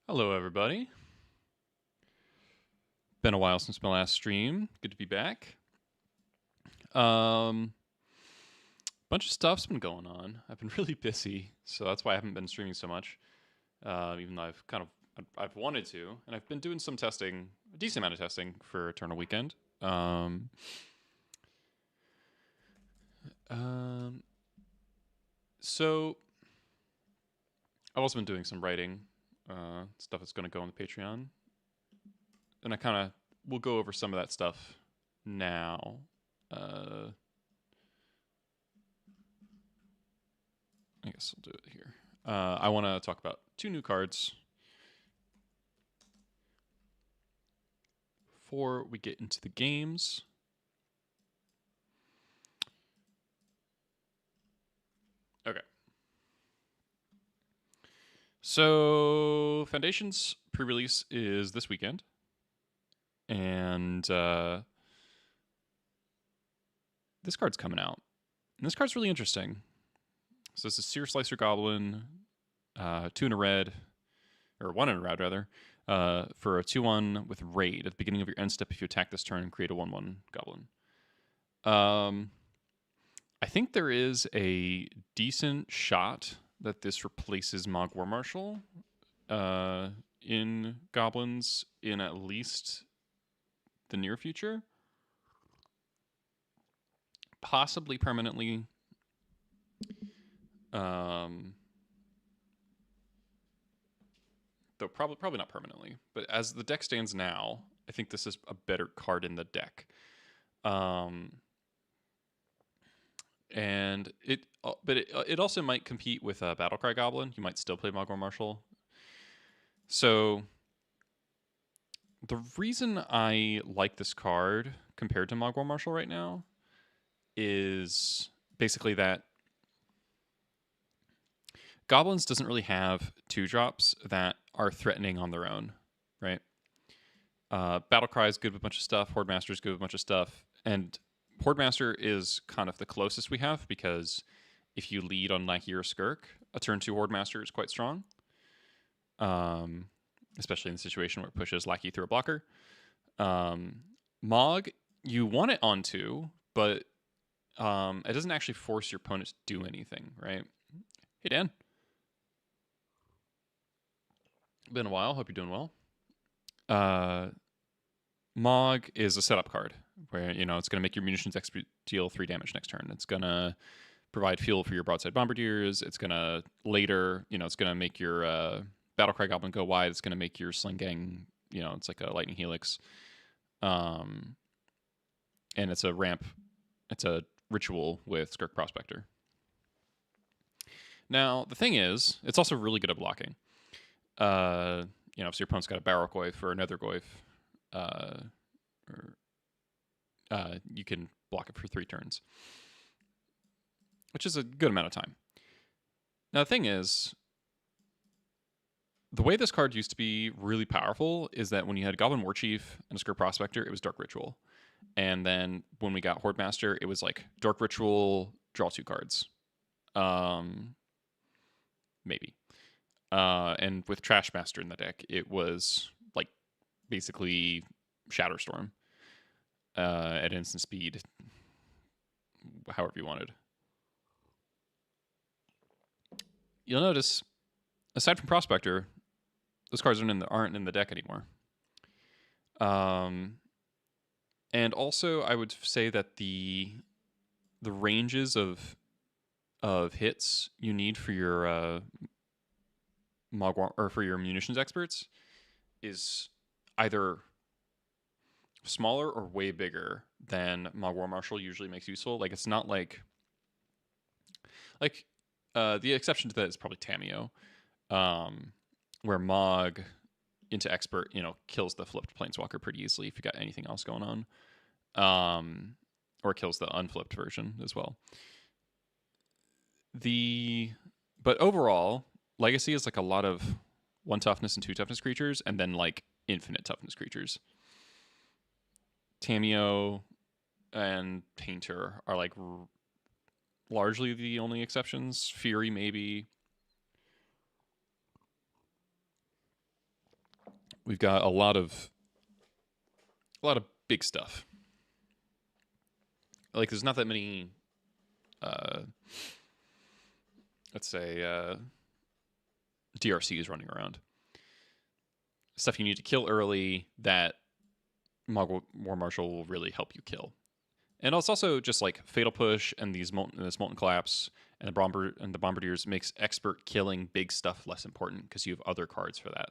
Hello, everybody. Been a while since my last stream. Good to be back. Um, Bunch of stuff's been going on. I've been really busy, so that's why I haven't been streaming so much. Even though I've wanted to, and I've been doing some testing, a decent amount of testing for Eternal Weekend. Um, um, so I've also been doing some writing, stuff that's going to go on the Patreon, and I kind of will go over some of that stuff now. Uh, I guess I'll do it here. I want to talk about two new cards before we get into the games. Okay. So, Foundation's pre-release is this weekend, and this card's coming out. And this card's really interesting. So this is Sear Slicer Goblin, 2 in a red, or 1 in a red rather, for a 2/1 with Raid. At the beginning of your end step, if you attack this turn, create a 1/1 Goblin. I think there is a decent shot that this replaces Mog War Marshal in Goblins in at least the near future. Possibly permanently. Though probably not permanently. But as the deck stands now, I think this is a better card in the deck. And it also might compete with a Battlecry Goblin. You might still play Mog War Marshal. So the reason I like this card compared to Mog War Marshal right now is basically that Goblins doesn't really have 2-drops that are threatening on their own, right? Battlecry is good with a bunch of stuff. Hordemaster is good with a bunch of stuff. And Hordemaster is kind of the closest we have because if you lead on Lackey or Skirk, a turn 2 Hordemaster is quite strong. Especially in the situation where it pushes Lackey through a blocker. Mog, you want it on 2, but it doesn't actually force your opponent to do anything, right? Hey, Dan. Been a while. Hope you're doing well. Mog is a setup card where, it's going to make your munitions expert deal 3 damage next turn. It's going to provide fuel for your broadside bombardiers. It's going to later, it's going to make your Battlecry Goblin go wide. It's going to make your Sling Gang, it's like a Lightning Helix. And it's a ramp. It's a ritual with Skirk Prospector. Now, the thing is, it's also really good at blocking. So your opponent's got a Barrel Goyf or another Goyf, you can block it for 3 turns, which is a good amount of time. Now, the thing is, the way this card used to be really powerful is that when you had Goblin Warchief and a Skirk Prospector, it was Dark Ritual. And then when we got Hordemaster, it was like Dark Ritual, draw 2 cards. Maybe. And with Trashmaster in the deck, it was like basically Shatterstorm at instant speed, however you wanted. You'll notice, aside from Prospector, those cards aren't in the deck anymore. And also, I would say that the ranges of hits you need for your or for your munitions experts is either smaller or way bigger than Mog War Marshal usually makes useful. Like, it's not like the exception to that is probably Tamiyo, where Mog into expert, kills the flipped Planeswalker pretty easily if you got anything else going on, or kills the unflipped version as well. But overall, Legacy is like a lot of 1 toughness and 2 toughness creatures, and then like infinite toughness creatures. Tamiyo and Painter are like largely the only exceptions. Fury maybe. we've got a lot of big stuff. Like, there's not that many, let's say, DRCs running around. Stuff you need to kill early that War Marshal will really help you kill. And it's also just like Fatal Push and this Molten Collapse and the Bombardiers makes expert killing big stuff less important because you have other cards for that.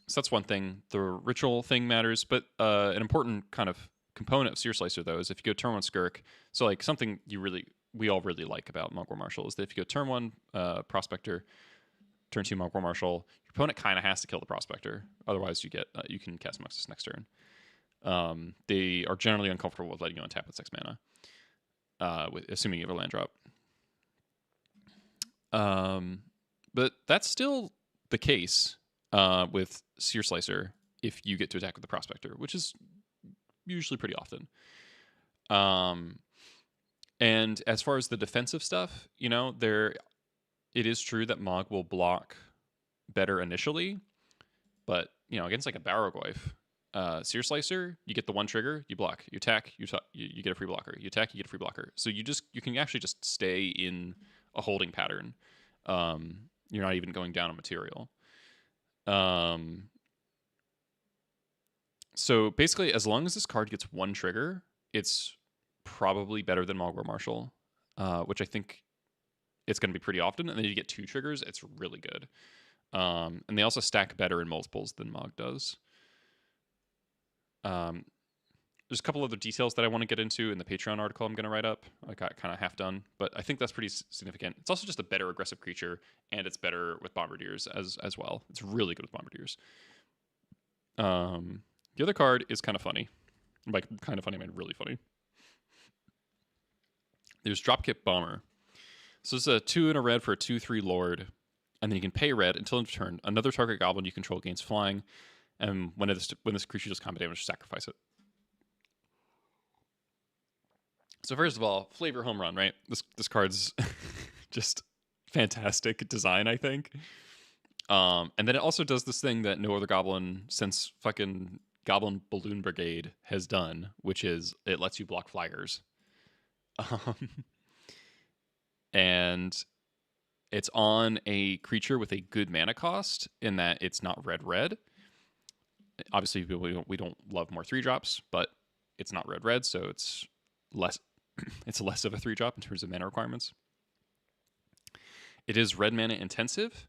So that's one thing. The ritual thing matters, but an important kind of component of Sear Slicer, though, is if you go turn 1 Skirk. So like something we all really like about War Marshal is that if you go turn 1 Prospector, turn 2 War Marshal, your opponent kind of has to kill the Prospector. Otherwise, you can cast Muxus next turn. They are generally uncomfortable with letting you untap with 6 mana, assuming you have a land drop. But that's still the case with Sear Slicer if you get to attack with the Prospector, which is usually pretty often. And as far as the defensive stuff, it is true that Mog will block better initially, but against like a Barrogoyf, Sear Slicer, you get the one trigger, you block, you attack, you get a free blocker, you attack, you get a free blocker. So you can actually just stay in a holding pattern. You're not even going down a material. So basically, as long as this card gets one trigger, it's probably better than War Marshal, which I think it's going to be pretty often. And then you get 2 triggers, it's really good. And they also stack better in multiples than Mog does. There's a couple other details that I want to get into in the Patreon article I'm going to write up. I got kind of half done, but I think that's pretty significant. It's also just a better aggressive creature, and it's better with Bombardiers as well. It's really good with Bombardiers. The other card is kind of funny. By kind of funny, I mean really funny. There's Dropkick Bomber. So it's a 2 and a red for a 2/3 Lord, and then you can pay red until end of turn. Another target Goblin you control gains flying, and when this creature does combat damage, sacrifice it. So first of all, flavor home run, right? This card's just fantastic design, I think. And then it also does this thing that no other Goblin since fucking Goblin Balloon Brigade has done, which is it lets you block flaggers. And it's on a creature with a good mana cost in that it's not red. Obviously, we don't love more 3-drops, but it's not red, so it's less of a 3-drop in terms of mana requirements. It is red mana intensive,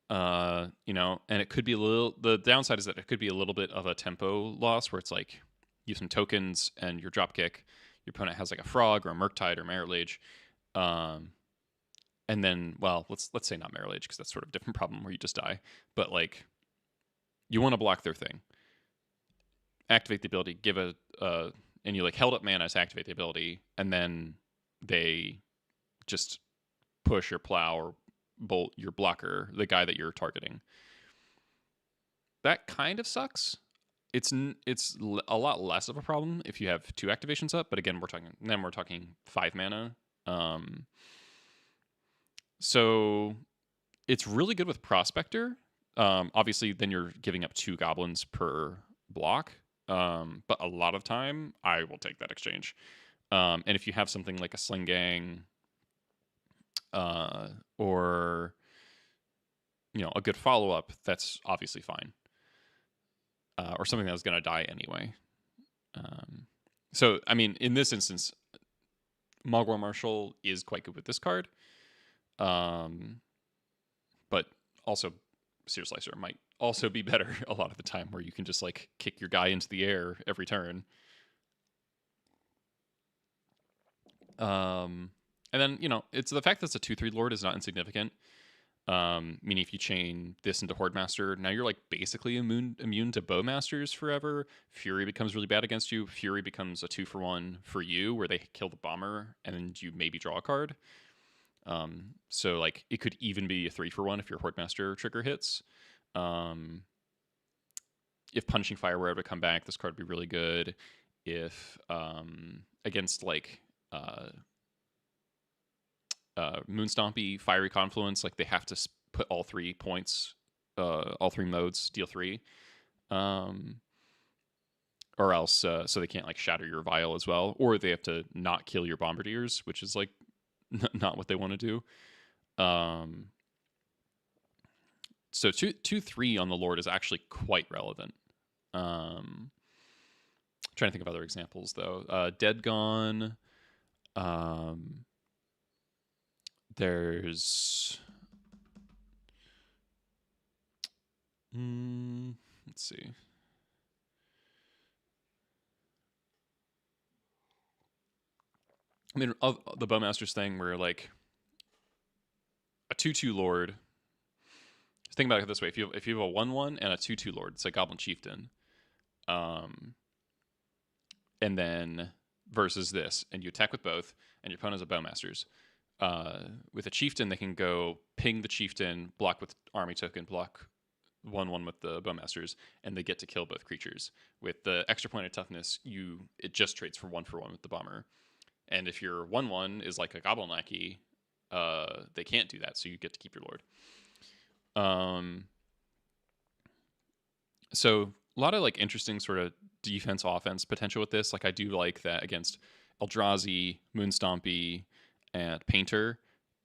and it could be the downside is that it could be a little bit of a tempo loss where it's like you have some tokens and your Dropkick, your opponent has like a Frog or a Murktide or Marrowlage, and then, well, let's say not Marrowlage because that's sort of a different problem where you just die, but like you want to block their thing, activate the ability, give and you like held up mana to activate the ability, and then they just push or plow or bolt your blocker, the guy that you're targeting. That kind of sucks. It's a lot less of a problem if you have 2 activations up, but again, we're talking 5 mana. So it's really good with Prospector. Obviously, then you're giving up 2 goblins per block. But a lot of time, I will take that exchange. And if you have something like a Sling Gang, or a good follow-up, that's obviously fine. Or something that was going to die anyway. So, I mean, in this instance, War Marshal is quite good with this card. But also, Sear Slicer might also be better a lot of the time, where you can just like kick your guy into the air every turn. And then it's the fact that it's a 2/3 Lord is not insignificant. Meaning if you chain this into Horde Master, now you're like basically immune to Bowmasters forever. Fury becomes really bad against you. Fury becomes a 2-for-1 for you, where they kill the bomber and then you maybe draw a card. So like it could even be a 3-for-1 if your Horde Master trigger hits. If Punishing Fire were ever to come back, this card would be really good. If against like Moonstompy, Fiery Confluence, like they have to put all 3 points all 3 modes deal 3. Or else so they can't like shatter your vial as well, or they have to not kill your bombardiers, which is like not what they want to do. So 2-3 on the Lord is actually quite relevant. Trying to think of other examples though. Dead Gone. There's let's see. I mean, of the Bowmasters thing, where like a 2/2 Lord. Think about it this way: if you have a 1/1 and a 2/2 Lord, it's a Goblin Chieftain, and then versus this, and you attack with both, and your opponent is a Bowmasters. With a Chieftain, they can go ping the Chieftain, block with Army Token, block 1/1 with the Bowmasters, and they get to kill both creatures. With the extra point of toughness, it just trades for 1/1 with the Bomber. And if your 1/1 is like a Goblin Lackey, they can't do that, so you get to keep your Lord. So a lot of like interesting sort of defense offense potential with this. Like I do like that against Eldrazi, Moonstompy, and Painter,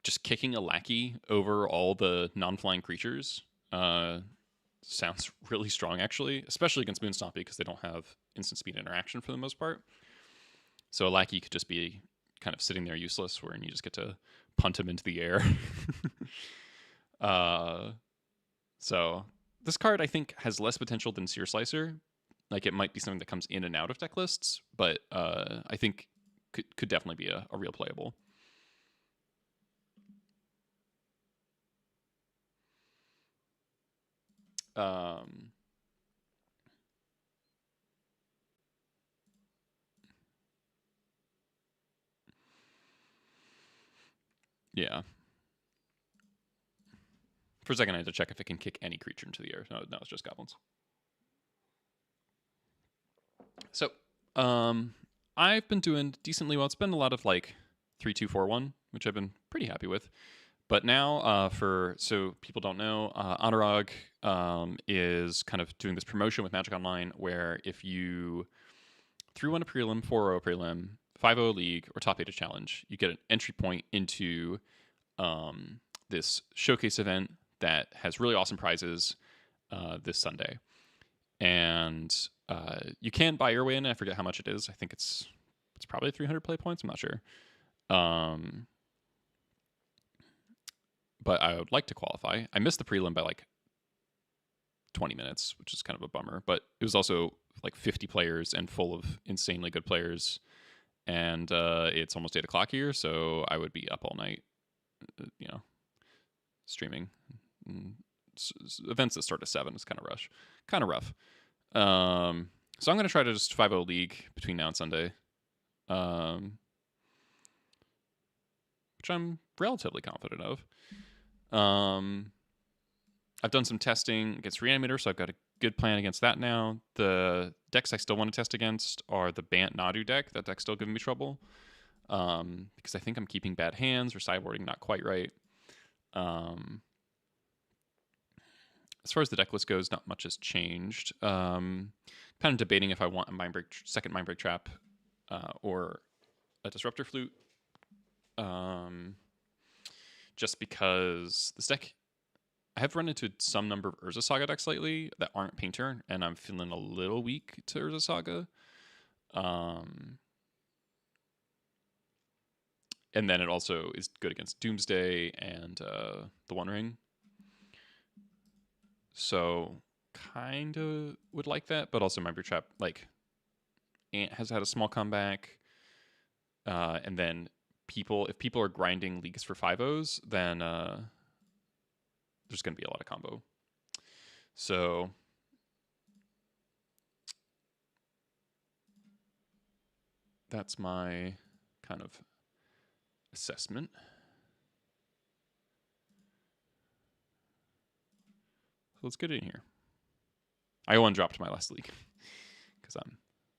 just kicking a Lackey over all the non-flying creatures sounds really strong actually, especially against Moonstompy because they don't have instant speed interaction for the most part. So a Lackey could just be kind of sitting there useless, wherein you just get to punt him into the air. So this card, I think, has less potential than Sear Slicer. Like, it might be something that comes in and out of deck lists, but I think could definitely be a real playable. Yeah. For a second, I had to check if it can kick any creature into the air. No, it's just goblins. So, I've been doing decently well. It's been a lot of like 3-2-4-1, which I've been pretty happy with. But now, so people don't know, Anurag is kind of doing this promotion with Magic Online where if you 3-1 a prelim, 4-0 a prelim, 5-0 league, or top 8 a challenge, you get an entry point into this showcase event that has really awesome prizes this Sunday. And you can buy your way in. I forget how much it is. I think it's probably 300 play points. I'm not sure. But I would like to qualify. I missed the prelim by like 20 minutes, which is kind of a bummer. But it was also like 50 players and full of insanely good players. And it's almost 8 o'clock here, so I would be up all night, streaming. Events that start at 7 is kind of rough. So I'm going to try to just 5-0 league between now and Sunday, which I'm relatively confident of. I've done some testing against Reanimator, so I've got a good plan against that now. The decks I still want to test against are the Bant Nadu deck. That deck's still giving me trouble because I think I'm keeping bad hands or sideboarding not quite right. As far as the deck list goes, not much has changed. Kind of debating if I want a second Mindbreak Trap or a Disruptor Flute. Just because this deck, I have run into some number of Urza Saga decks lately that aren't Painter, and I'm feeling a little weak to Urza Saga. And then it also is good against Doomsday and the One Ring. So kind of would like that, but also Mindbreak Trap like Ant has had a small comeback, and then if people are grinding leagues for 5-0s, then there's going to be a lot of combo. So that's my kind of assessment. So let's get in here. I 1 dropped my last league because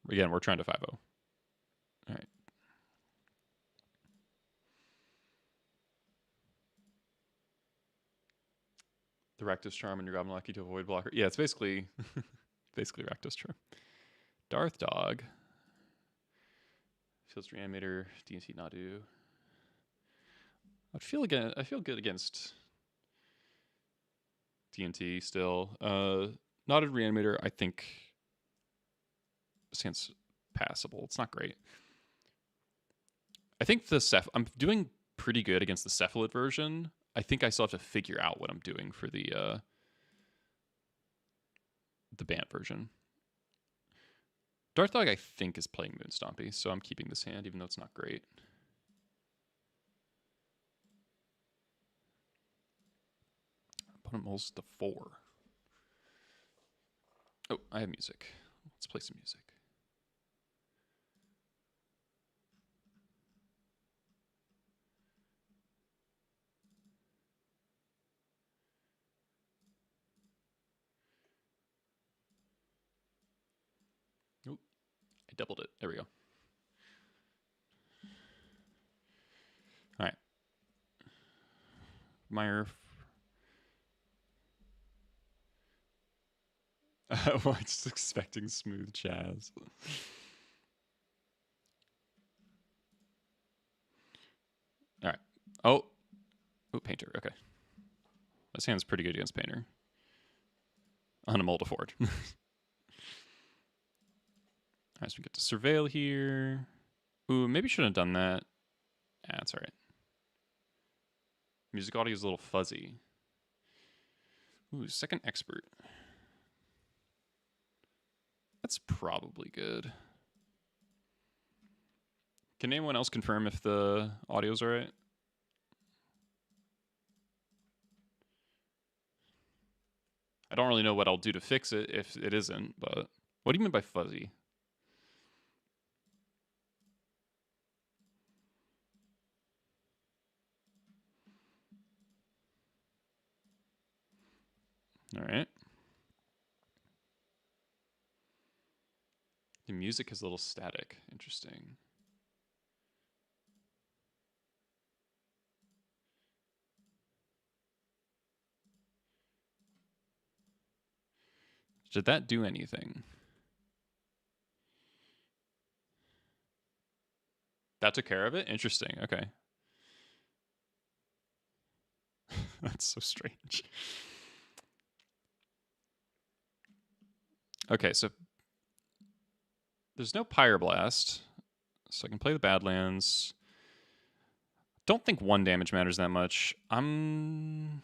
we're trying to 5-0. All right. The Rakdos Charm and your Goblin lucky to avoid blocker. Yeah, it's basically basically Rakdos Charm. Darth Dog. Fields Reanimator, D&T Nadu. I feel good against D&T still. Knotted Reanimator, I think stands passable. It's not great. I think I'm doing pretty good against the Cephalid version. I think I still have to figure out what I'm doing for the Bant version. Darth Dog, I think, is playing Moonstompy, so I'm keeping this hand, even though it's not great. Opponent mulls the 4. Oh, I have music. Let's play some music. Oh, I doubled it. There we go. All right. Meyer. I was just expecting smooth jazz. All right. Oh, Painter. Okay. This hand's pretty good against Painter. On a Multiforward. All right, so we get to Surveil here. Ooh, maybe shouldn't have done that. That's all right. Music audio is a little fuzzy. Ooh, second expert. That's probably good. Can anyone else confirm if the audio's all right? I don't really know what I'll do to fix it if it isn't, but what do you mean by fuzzy? All right. The music is a little static. Interesting. Did that do anything? That took care of it? Interesting. Okay. That's so strange. Okay, so there's no Pyroblast, so I can play the Badlands. Don't think 1 damage matters that much. I'm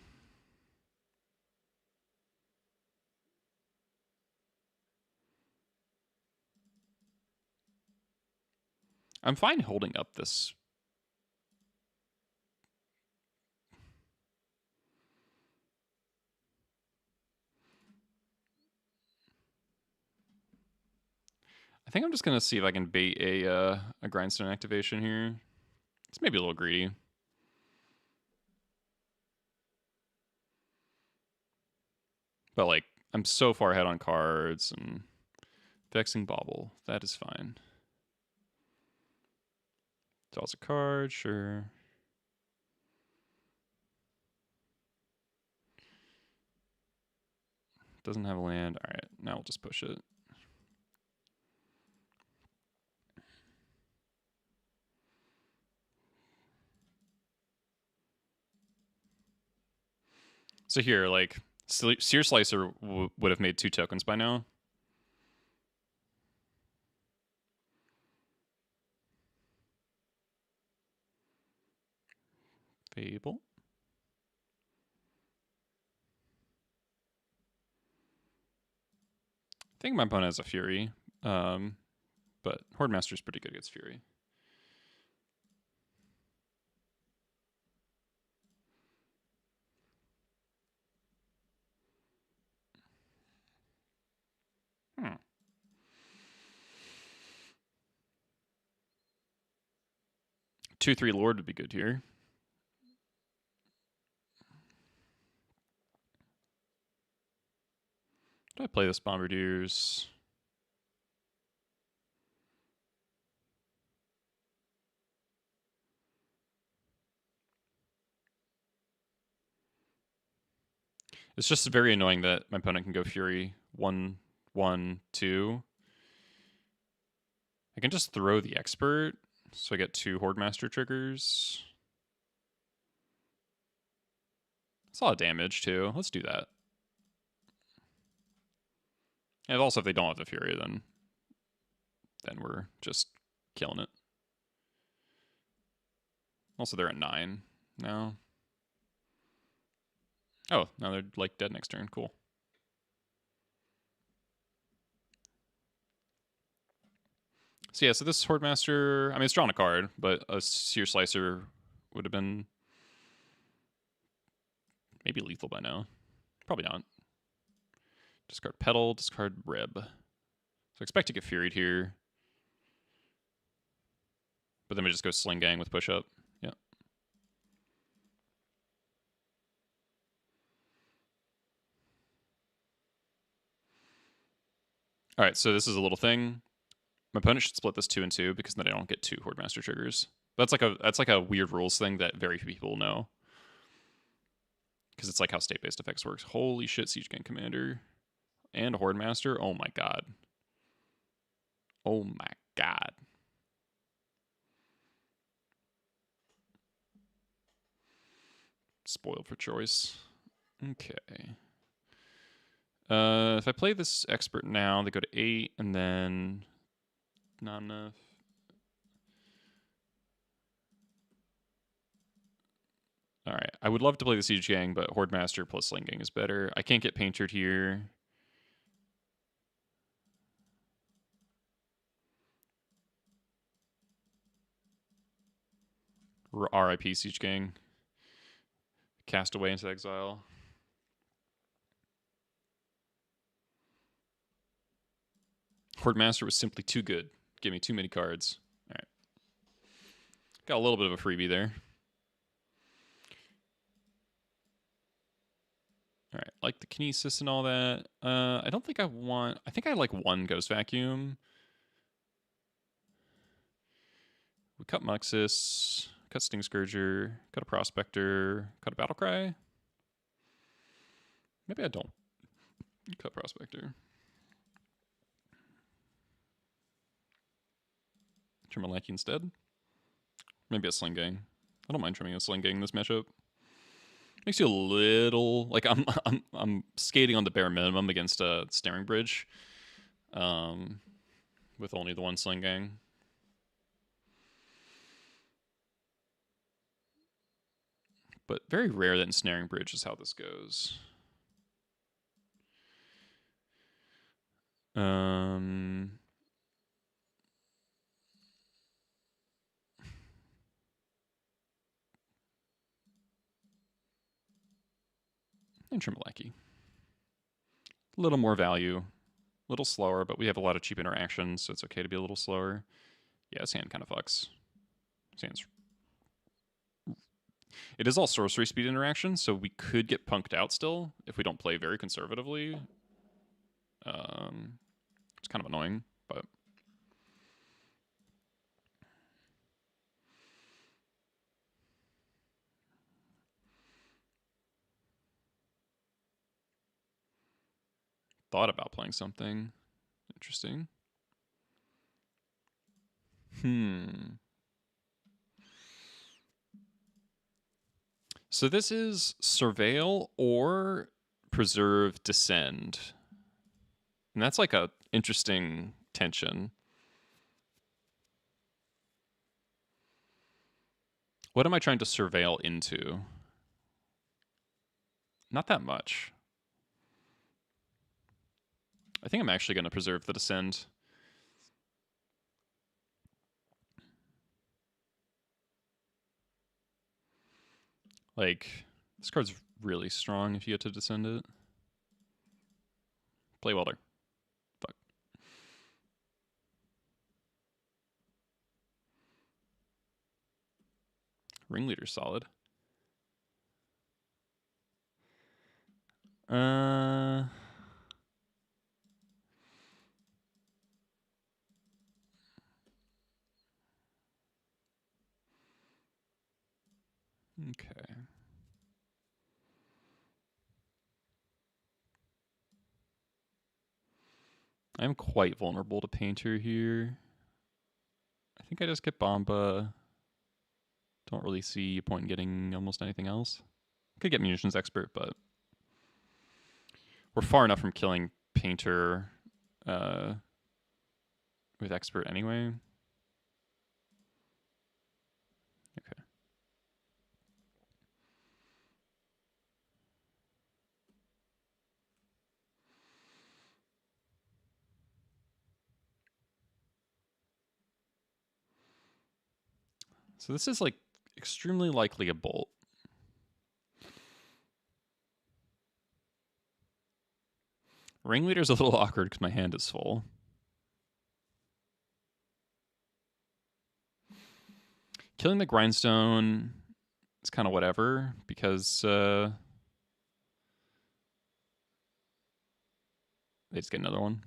fine holding up this. I think I'm just gonna see if I can bait a Grindstone activation here. It's maybe a little greedy. But like, I'm so far ahead on cards and Vexing Bauble. That is fine. Draws a card, sure. Doesn't have a land. All right, now we'll just push it. So here, like, Sear Slicer would have made 2 tokens by now. Fable. I think my opponent has a Fury, but Horde Master's pretty good against Fury. Hmm. Two, 3 Lord would be good here. Do I play this Bombardiers? It's just very annoying that my opponent can go Fury 1, 1, 2. I can just throw the Expert, so I get 2 Horde Master triggers. That's a lot of damage, too. Let's do that. And also, if they don't have the Fury, then we're just killing it. Also, they're at 9 now. Oh, now they're like dead next turn. Cool. So yeah, so this Horde Master, I mean, it's drawn a card, but a Sear Slicer would have been maybe lethal by now. Probably not. Discard Petal, discard Rib. So I expect to get Furied here. But then we just go Sling Gang with push up. Yeah. All right, so this is a little thing. My opponent should split this 2 and 2 because then I don't get 2 Horde Master triggers. That's like a weird rules thing that very few people know. Because it's like how state-based effects works. Holy shit, Siege Gang Commander. And a Horde Master. Oh my god. Oh my god. Spoiled for choice. Okay. If I play this Expert now, they go to 8, and then not enough. All right. I would love to play the Siege Gang, but Horde Master plus Sling Gang is better. I can't get Paintered here. RIP Siege Gang. Cast away into exile. Horde Master was simply too good. Give me too many cards. All right. Got a little bit of a freebie there. All right. Like the Kinesis and all that. I don't think I want... I think I like 1 Ghost Vacuum. We cut Muxus, cut Sting Scourger, cut a Prospector, cut a Battlecry. Maybe I don't cut Prospector. Trim a Lackey instead. Maybe a Sling Gang. I don't mind trimming a Sling Gang in this matchup. Makes you a little like I'm skating on the bare minimum against a Snaring Bridge, with only the 1 Sling Gang. But very rare that Ensnaring Bridge is how this goes. And Trimmalaki. A little more value. A little slower, but we have a lot of cheap interactions, so it's okay to be a little slower. Yeah, this hand kind of fucks. This hand's... It is all sorcery speed interactions, so we could get punked out still if we don't play very conservatively. It's kind of annoying, but... Thought about playing something. Interesting. So this is Surveil or Preserve Descend. And that's like a interesting tension. What am I trying to surveil into? Not that much. I think I'm actually going to preserve the Descend. Like, this card's really strong if you get to descend it. Play Welder. Fuck. Ringleader's solid. Okay. I'm quite vulnerable to Painter here. I think I just get Bomba. Don't really see a point in getting almost anything else. Could get Munitions Expert, but we're far enough from killing Painter with Expert anyway. Okay. So this is like extremely likely a bolt. Ringleader's a little awkward because my hand is full. Killing the Grindstone is kind of whatever because they just get another one.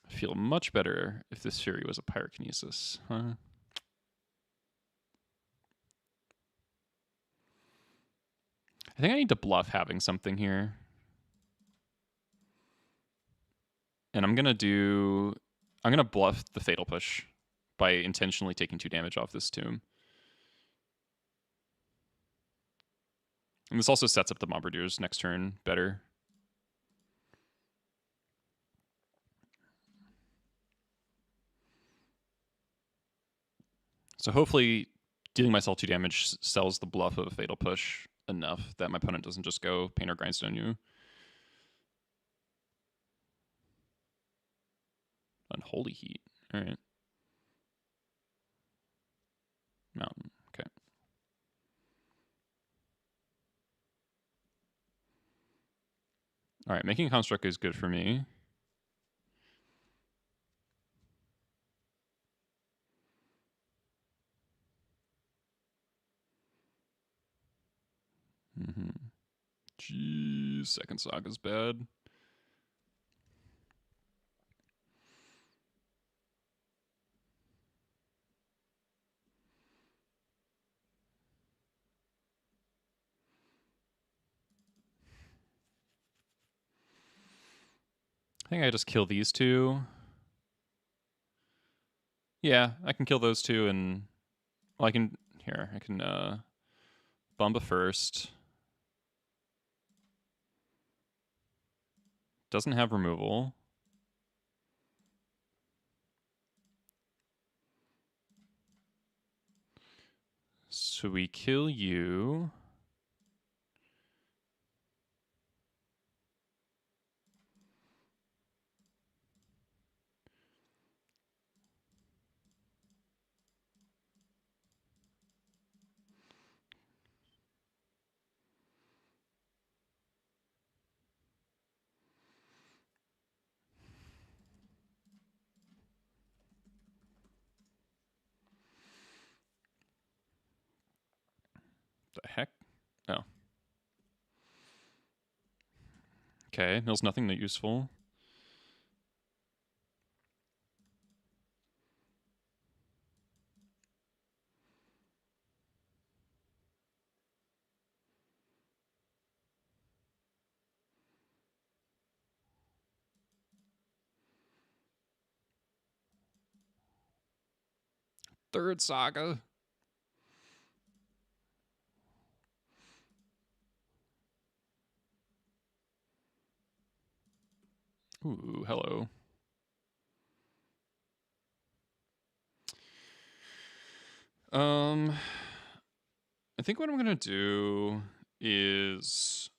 I feel much better if this Fury was a Pyrokinesis, huh? I think I need to bluff having something here. And I'm going to bluff the Fatal Push by intentionally taking 2 damage off this tomb. And this also sets up the Bombardiers next turn better. So hopefully dealing myself 2 damage sells the bluff of a Fatal Push enough that my opponent doesn't just go Painter Grindstone you. Unholy Heat. All right. Mountain. Okay. All right. Making a Construct is good for me. Jeez. Second Saga's bad. I think I just kill these 2. Yeah, I can kill those 2 and... Well, I can... Here, I can Bumba first. Doesn't have removal. So we kill you. The heck? Oh. Okay, there's nothing that useful. Third Saga. Ooh, hello. I think what I'm gonna do is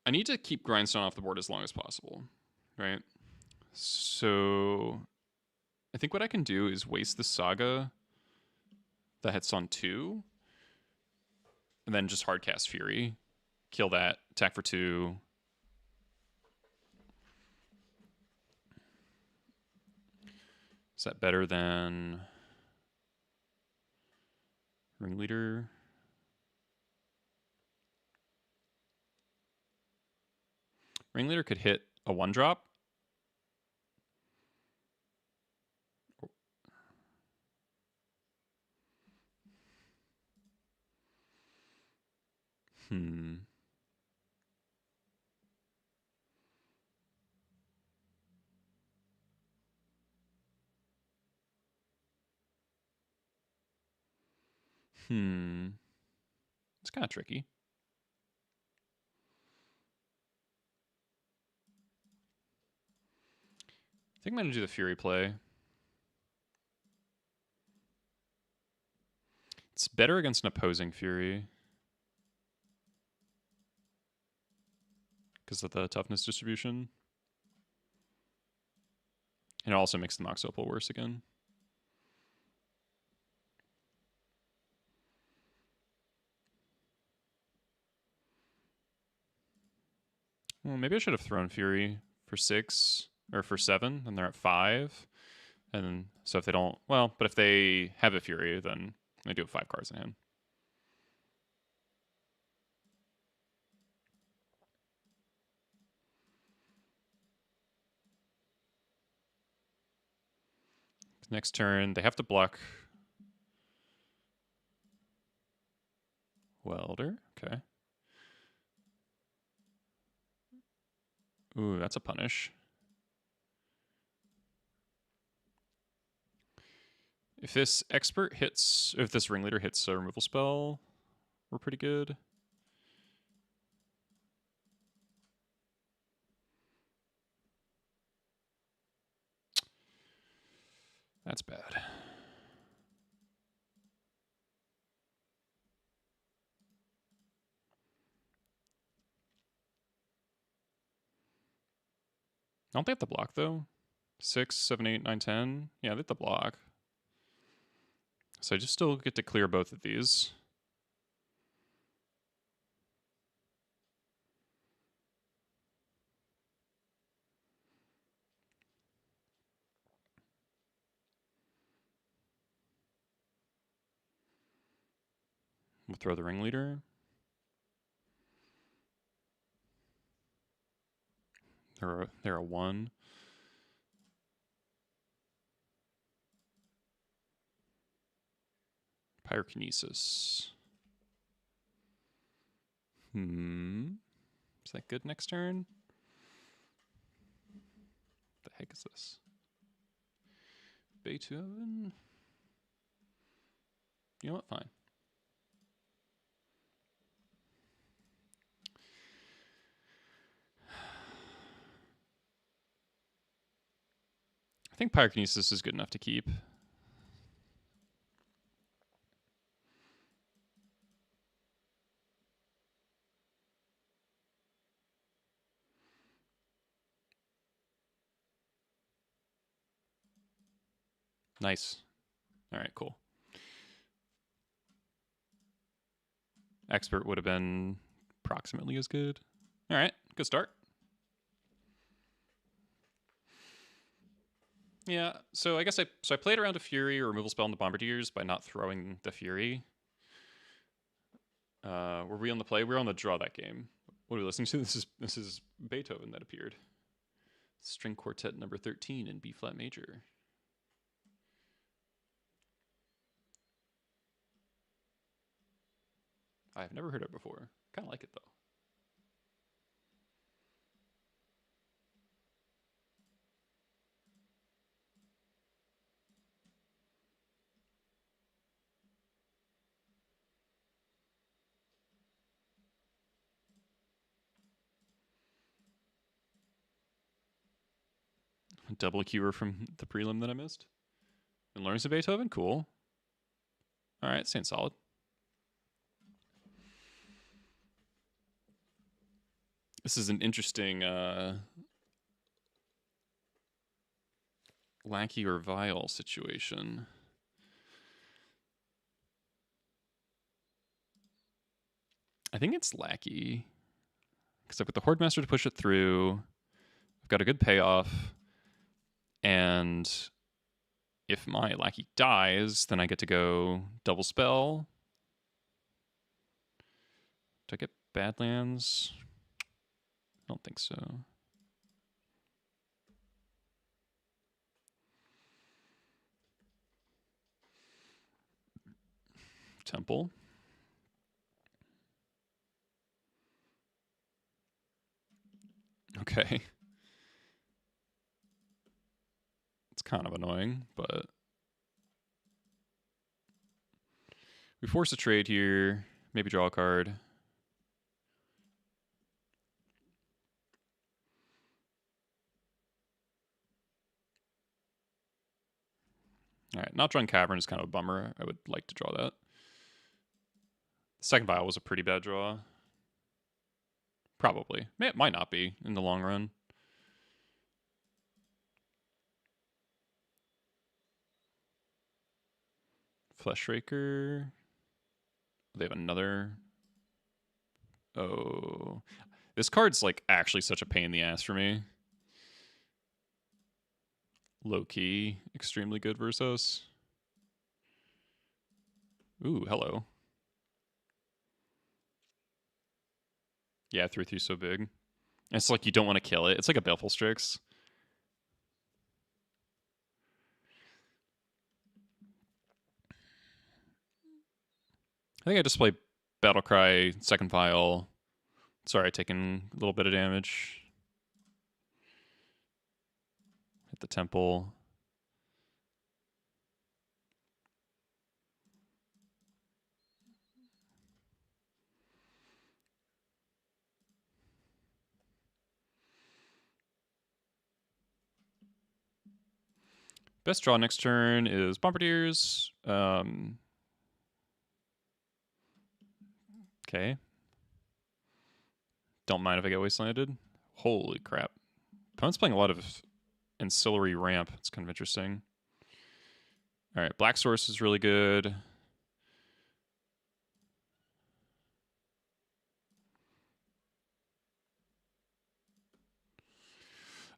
I need to keep Grindstone off the board as long as possible, right? So I think what I can do is waste the Saga that hits on 2, and then just hardcast Fury, kill that, attack for 2. Is that better than Ringleader? Ringleader could hit a 1-drop. Hmm. It's kind of tricky. I think I'm going to do the Fury play. It's better against an opposing Fury because of the toughness distribution. And it also makes the Mox Opal worse again. Well, maybe I should have thrown Fury for 6 or for 7, and they're at 5. And so if they don't, well, but if they have a Fury, then they do have 5 cards in hand. Next turn, they have to block Welder. Okay. Ooh, that's a punish. If this expert hits, if this ringleader hits a removal spell, we're pretty good. That's bad. I don't they have to block though? 6, 7, 8, 9, 10. Yeah, they have to block. So I just still get to clear both of these. We'll throw the ringleader. They're a 1. Pyrokinesis. Is that good next turn? What the heck is this? Beethoven? You know what? Fine. I think Pyrokinesis is good enough to keep. Nice. All right, cool. Expert would have been approximately as good. All right, good start. Yeah, so I guess I played around a Fury or removal spell in the Bombardiers by not throwing the Fury. Were we on the play? We were on the draw that game. What are we listening to? This is Beethoven that appeared. String Quartet number 13 in B flat major. I've never heard it before. Kind of like it though. Double keyword from the prelim that I missed. And learns of Beethoven? Cool. All right, staying solid. This is an interesting Lackey or Vile situation. I think it's Lackey. Because I've got the Horde Master to push it through. I've got a good payoff. And if my Lackey dies, then I get to go double spell. Do I get Badlands? I don't think so. Temple. Okay. It's kind of annoying, but we force a trade here. Maybe draw a card. All right, not drawing Cavern is kind of a bummer. I would like to draw that. The second Vial was a pretty bad draw. Probably. It might not be in the long run. Fleshraker. They have another. Oh. This card's like actually such a pain in the ass for me. Low key, extremely good versus. Ooh, hello. Yeah, 3/3 so big. And it's like you don't want to kill it. It's like a Baleful Strix. I think I just play Battlecry, second Vial. Sorry, taking a little bit of damage. Hit the temple. Best draw next turn is Bombardiers. Okay. Don't mind if I get wastelanded. Holy crap. Opponent's playing a lot of Ancillary ramp. It's kind of interesting. All right, Black Source is really good.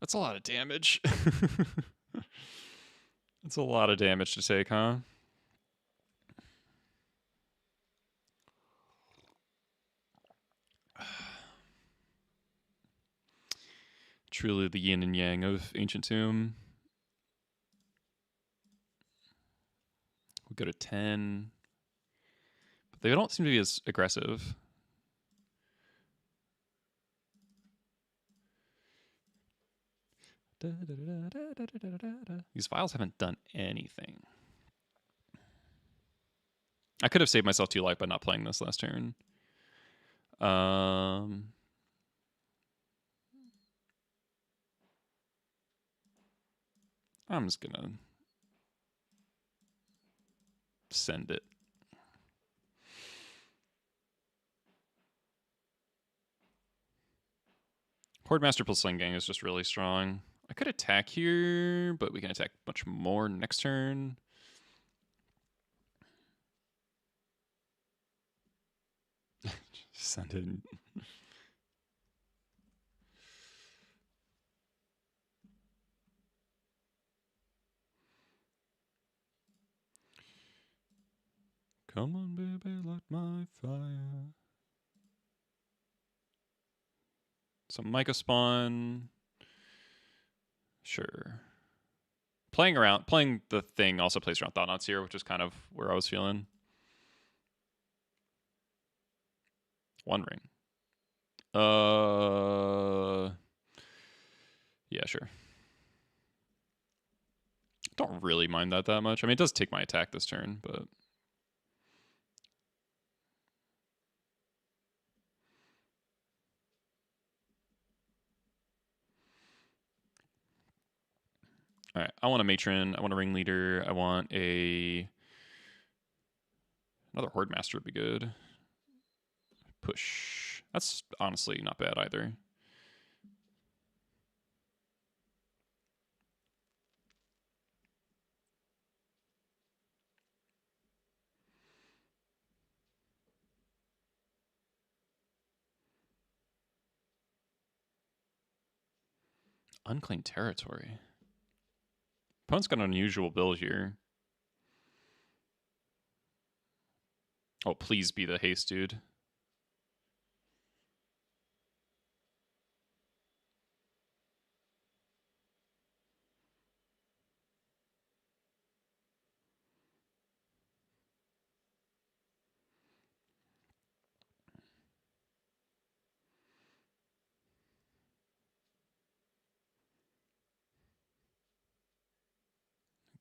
That's a lot of damage. That's a lot of damage to take, huh? Truly the yin and yang of Ancient Tomb. We go to 10. But they don't seem to be as aggressive. These files haven't done anything. I could have saved myself 2 life by not playing this last turn. I'm just gonna send it. Hordemaster plus Sling Gang is just really strong. I could attack here, but we can attack much more next turn. Send it. Come on, baby, light my fire. Some Myca Spawn. Sure. Playing the thing also plays around Thought-Knots here, which is kind of where I was feeling. One Ring. Yeah, sure. Don't really mind that much. I mean, it does take my attack this turn, but... All right, I want a Matron. I want a Ringleader. I want another Horde Master would be good. Push. That's honestly not bad either. Unclaimed Territory. Opponent's got an unusual build here. Oh, please be the haste, dude.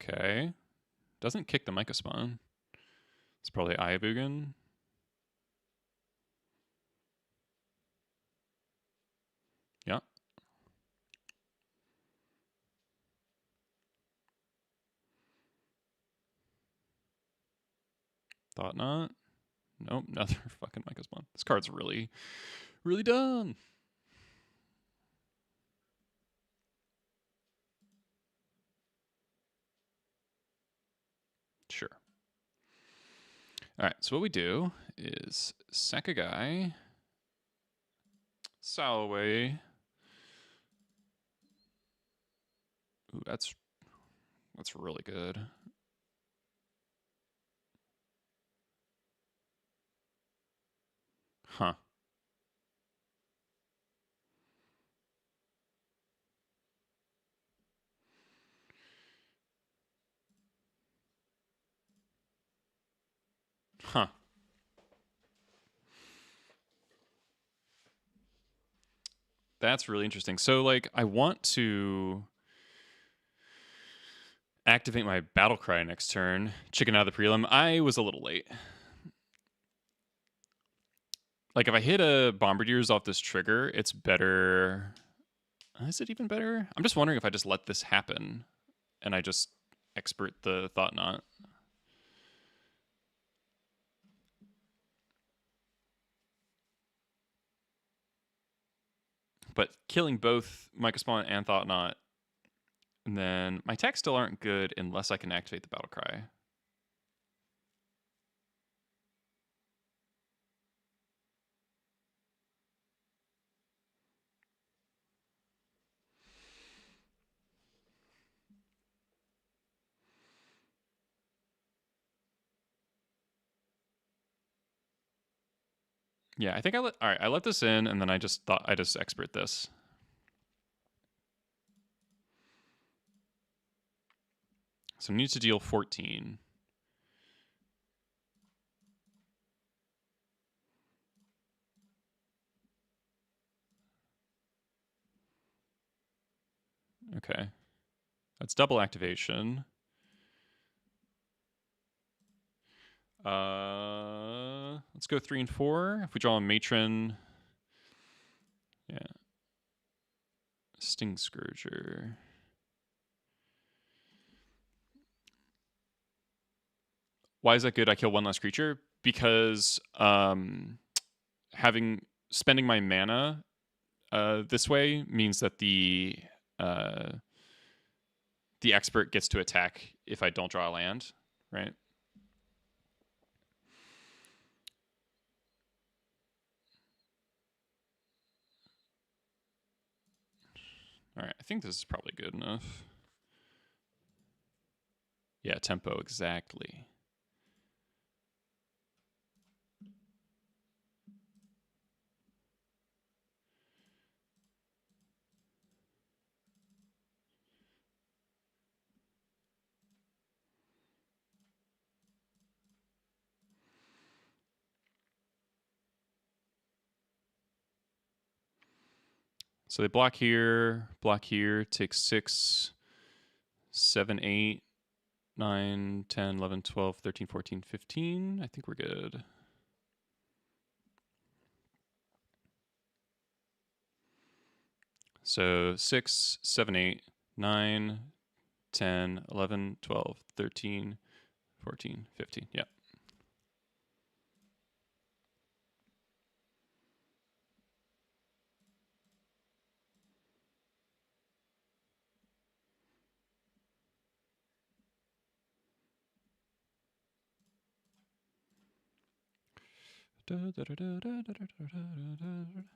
Okay. Doesn't kick the Micah spawn. It's probably Ayabugan. Yeah. Thought not. Nope, another fucking Micah spawn. This card's really, really dumb. Sure. All right, so what we do is sack a guy, sail away. Ooh, that's really good. Huh. Huh. That's really interesting. So, like, I want to activate my battle cry next turn, chicken out of the prelim. I was a little late. Like, if I hit a Bombardiers off this trigger, it's better. Is it even better? I'm just wondering if I just let this happen and I just expert the Thought Knot. But killing both Micah Spawn and Thought Knot, and then my attacks still aren't good unless I can activate the Battle Cry. Yeah, I think I let this in, and then I just expert this. So I need to deal 14. Okay. That's double activation. Let's go 3 and 4. If we draw a Matron, yeah. Sting Scourger. Why is that good? I kill one less creature because spending my mana this way means that the expert gets to attack if I don't draw a land, right? All right, I think this is probably good enough. Yeah, tempo, exactly. So they block here, take 6, 7, 8, 9, 10, 11, 12, 13, 14, 15. I think we're good. So 6, 7, 8, 9, 10, 11, 12, 13, 14, 15. Yeah.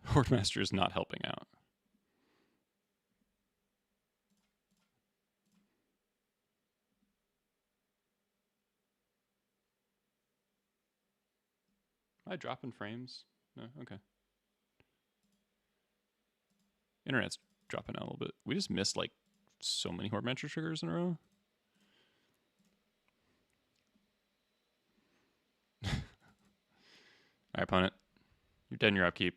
Hordemaster is not helping out. Am I dropping frames? No? Okay. Internet's dropping out a little bit. We just missed like so many Hordemaster triggers in a row. All right, opponent. You're dead in your upkeep.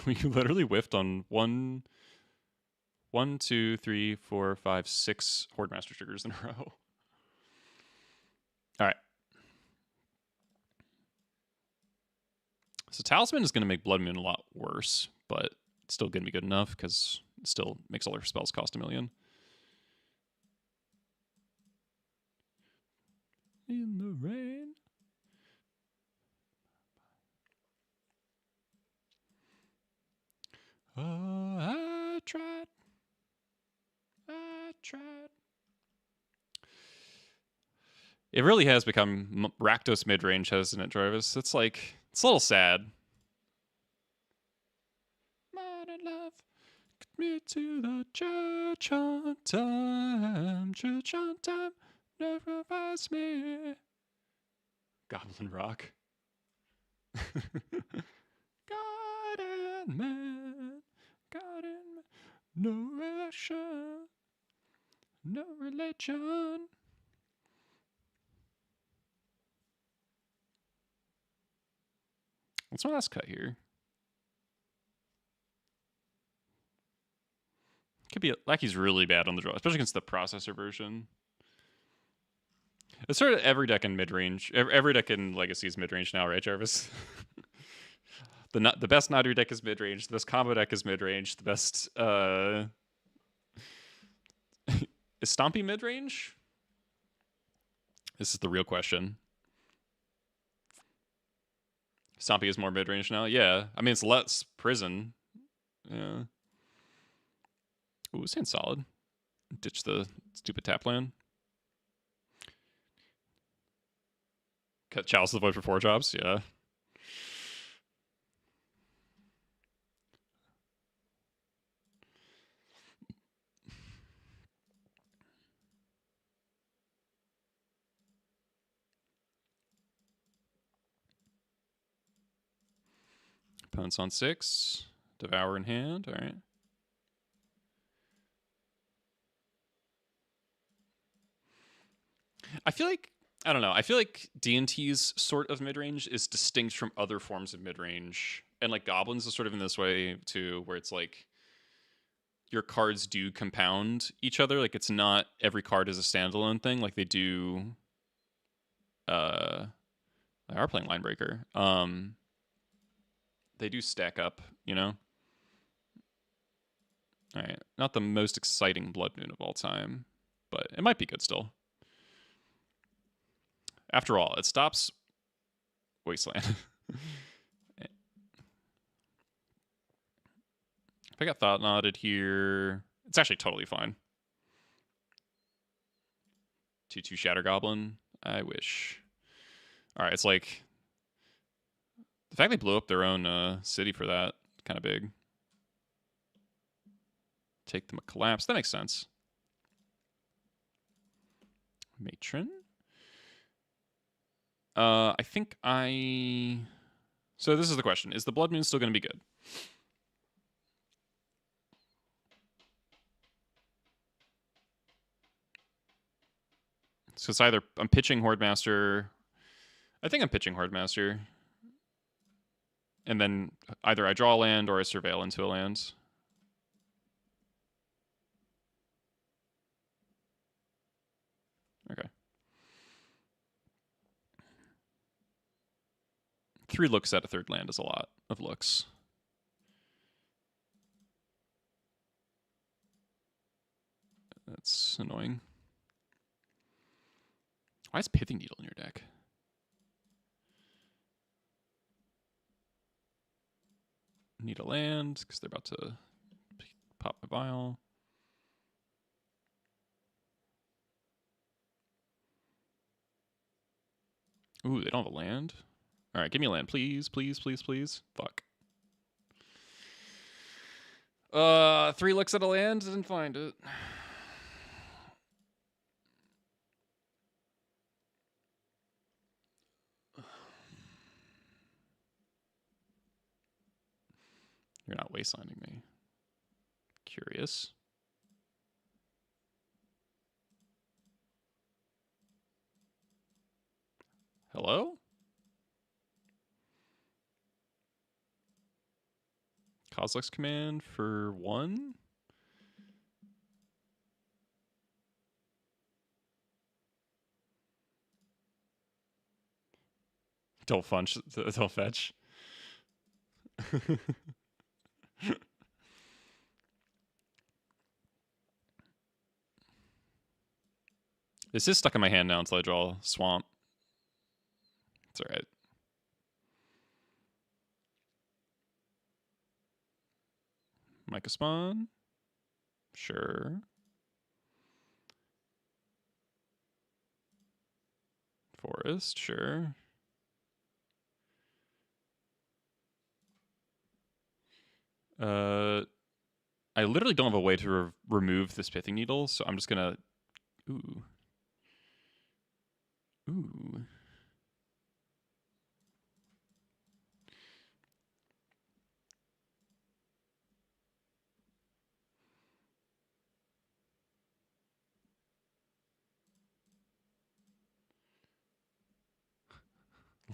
We literally whiffed on 6 Horde Master triggers in a row. All right. So Talisman is going to make Blood Moon a lot worse, but it's still going to be good enough because it still makes all their spells cost 1,000,000. In the rain. Oh, I tried. It really has become Rakdos midrange, hasn't it, Jarvis? It's like, it's a little sad. Modern love, get me to the church on time, never pass me. Goblin Rock. God and man, no relation, no religion. What's my last cut here? Could be like he's really bad on the draw, especially against the processor version. It's sort of every deck in midrange. Every deck in Legacy is midrange now, right, Jarvis? The best Nadu deck is midrange. The best combo deck is midrange. The best is Stompy midrange? This is the real question. Stompy is more midrange now? Yeah. I mean, it's less prison. Yeah. Ooh, this hand's solid. Ditch the stupid tap land. Cut Chalice of the Void for 4 drops? Yeah. Opponent's on 6. Devour in hand. All right. I feel like, I don't know. I feel like D&T's sort of midrange is distinct from other forms of midrange. And like Goblins is sort of in this way too, where it's like your cards do compound each other. Like it's not every card is a standalone thing. Like they do. They are playing Linebreaker. They do stack up, you know. All right, not the most exciting Blood Moon of all time, but it might be good still. After all, it stops Wasteland. If I got Thought Knotted here, it's actually totally fine. 2/2 Shatter Goblin. I wish. All right, it's like the fact they blew up their own city for that, kind of big. Take them a collapse. That makes sense. Matron. I think I. So this is the question: is the Blood Moon still going to be good? So it's either I'm pitching Horde Master. I think I'm pitching Horde Master. And then either I draw a land or I surveil into a land. Okay. 3 looks at a 3rd land is a lot of looks. That's annoying. Why is Pithing Needle in your deck? Need a land because they're about to pop my vial. Ooh, they don't have a land. All right, give me a land, please, please, please, please. Fuck. 3 looks at a land, didn't find it. You're not wastelanding me. Curious. Hello? Kozilek's Command for 1. Don't fetch. This is stuck in my hand now until I draw Swamp. It's alright. Micah Spawn. Sure. Forest, sure. I literally don't have a way to remove this Pithing Needle, so I'm just gonna... Ooh. Ooh.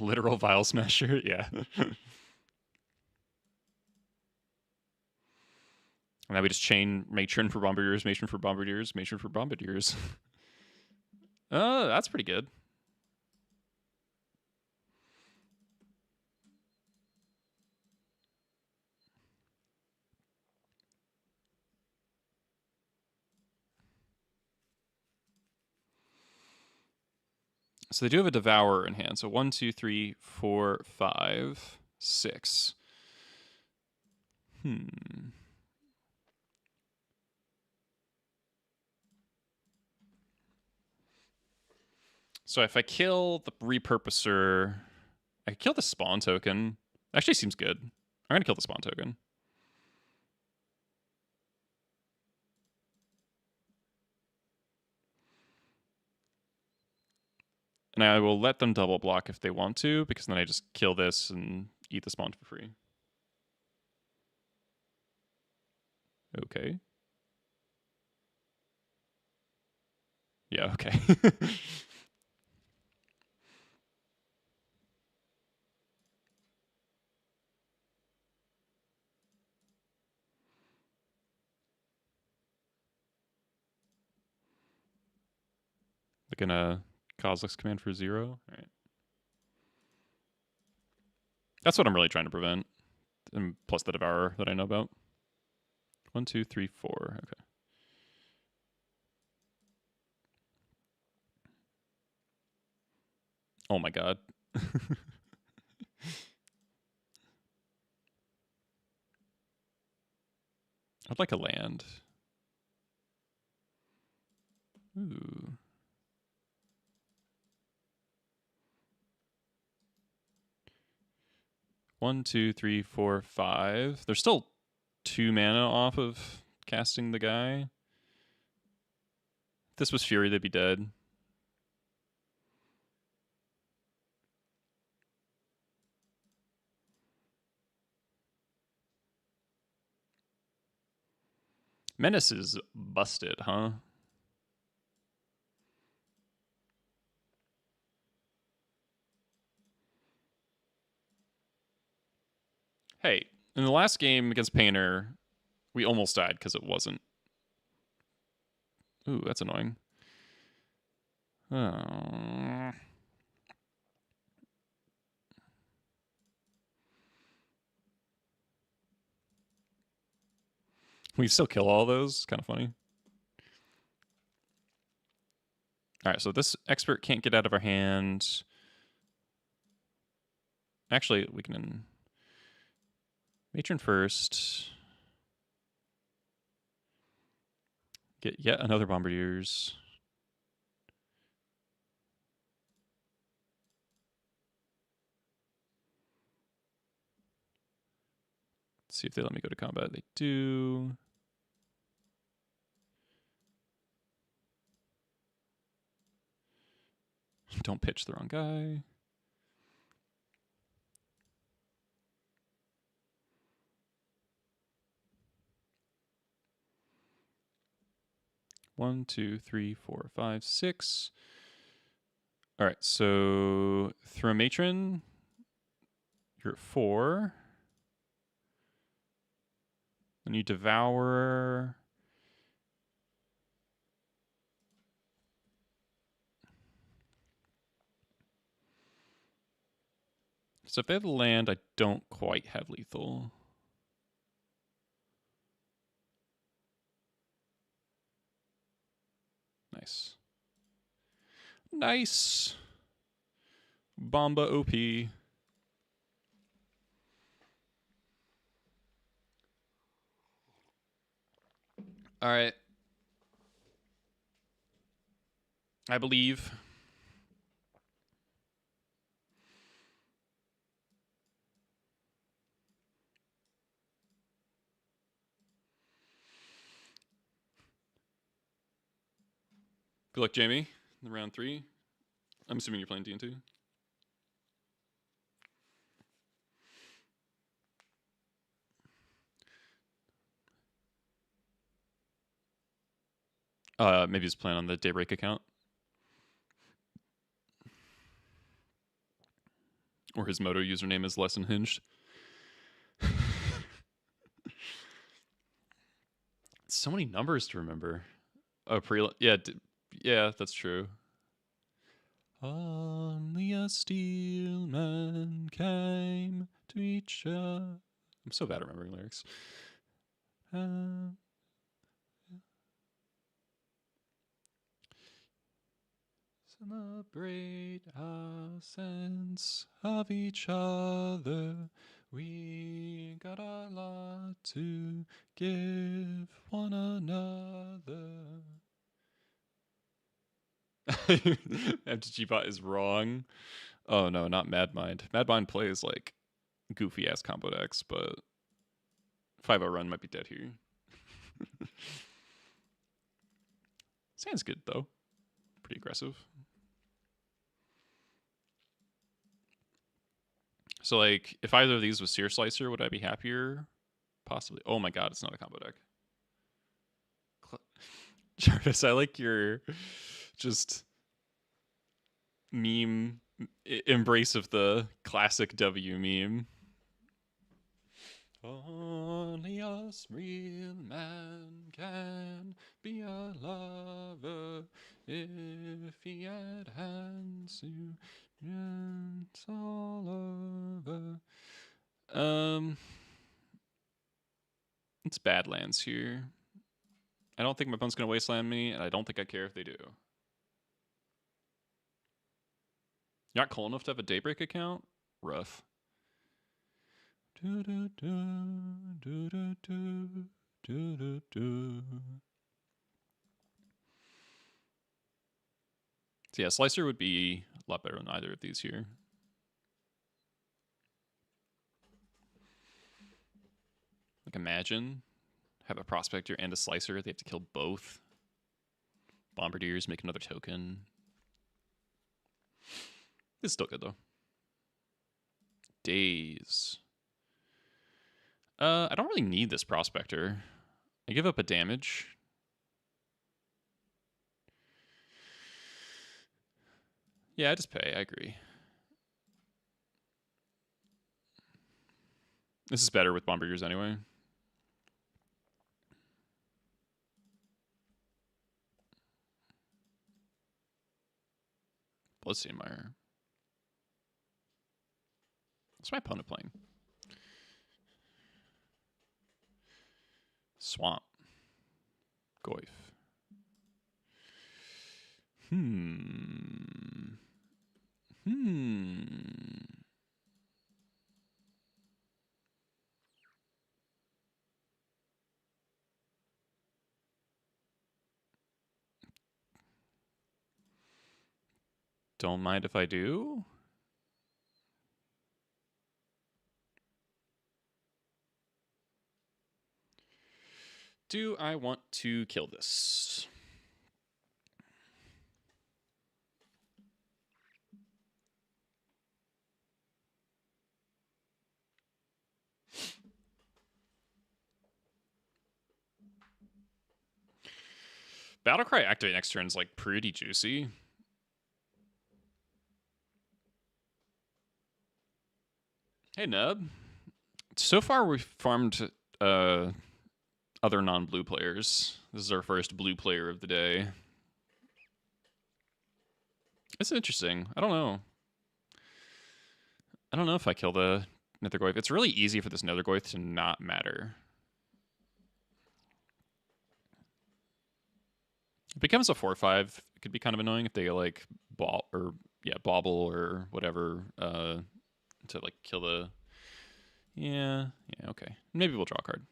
Literal Vial Smasher, yeah. And now we just chain Matron for Bombardiers, Matron for Bombardiers, Matron for Bombardiers. That's pretty good. So they do have a Devourer in hand. So 1, 2, 3, 4, 5, 6. So if I kill the Repurposer, I could kill the Spawn token. Actually seems good. I'm gonna kill the Spawn token. And I will let them double block if they want to, because then I just kill this and eat the Spawn for free. Okay. Yeah, okay. They're gonna Kozilek's Command for 0. All right. That's what I'm really trying to prevent. And plus the Devourer that I know about. 1, 2, 3, 4. Okay. Oh my god. I'd like a land. Ooh. One, 2, 3, 4, 5. There's still 2 mana off of casting the guy. If this was Fury, they'd be dead. Menace is busted, huh? Hey, in the last game against Painter, we almost died because it wasn't. Ooh, that's annoying. Oh. We still kill all those. Kind of funny. All right, so this expert can't get out of our hand. Actually, we can Matron first. Get yet another Bombardiers. Let's see if they let me go to combat. They do. Don't pitch the wrong guy. One, 2, 3, 4, 5, 6. All right, so through a Matron, you're at 4. Then you devour. So if they have land, I don't quite have lethal. Nice. Nice. Bomba OP. All right. I believe. Good luck, Jamie, in round 3. I'm assuming you're playing D&2. Maybe he's playing on the Daybreak account. Or his Moto username is less unhinged. So many numbers to remember. Oh, yeah, that's true. Only a steel man came to each other. I'm so bad at remembering lyrics. Celebrate our sense of each other. We got a lot to give one another. MTG is wrong. Oh no, not Madmind. Madmind plays like goofy ass combo decks, but 5-0 run might be dead here. Sounds good though. Pretty aggressive. So like, if either of these was Sear Slicer, would I be happier? Possibly. Oh my god, it's not a combo deck. Jarvis, I like your just meme embrace of the classic W meme. Only a real man can be a lover if he had hands to dance all over. It's Badlands here. I don't think my opponent's gonna wasteland me, and I don't think I care if they do. You're not cool enough to have a Daybreak account? Rough. So yeah, Slicer would be a lot better than either of these here. Like imagine, have a Prospector and a Slicer. They have to kill both. Bombardiers make another token. It's still good though. Days. I don't really need this Prospector. I give up a damage. Yeah, I just pay. I agree. This is better with Bombardiers anyway. Bloodstainmire. What's my opponent playing? Swamp. Goyf. Don't mind if I do. Do I want to kill this? Battlecry activate next turn is like pretty juicy. Hey Nub. So far we've farmed other non-blue players. This is our first blue player of the day. It's interesting. I don't know. I don't know if I kill the Nethergoyf. It's really easy for this Nethergoyf to not matter. If it becomes a 4/5, it could be kind of annoying if they like bobble or whatever to like kill the. Yeah, okay. Maybe we'll draw a card.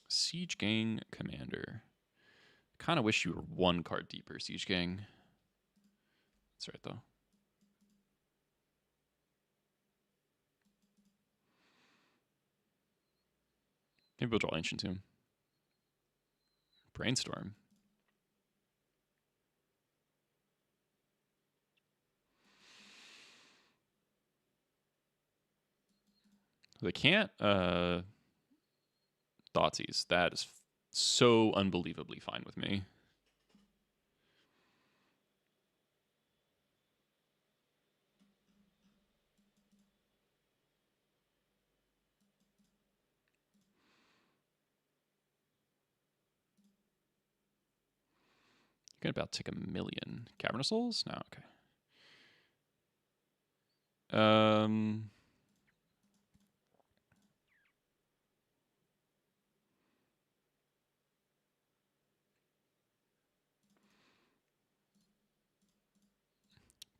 Siege Gang Commander. Kind of wish you were one card deeper, Siege Gang. That's right, though. Maybe we'll draw Ancient Tomb. Brainstorm. They can't Thoughtseize. That is so unbelievably fine with me. You're about to take 1,000,000. Cavern of Souls? No, okay.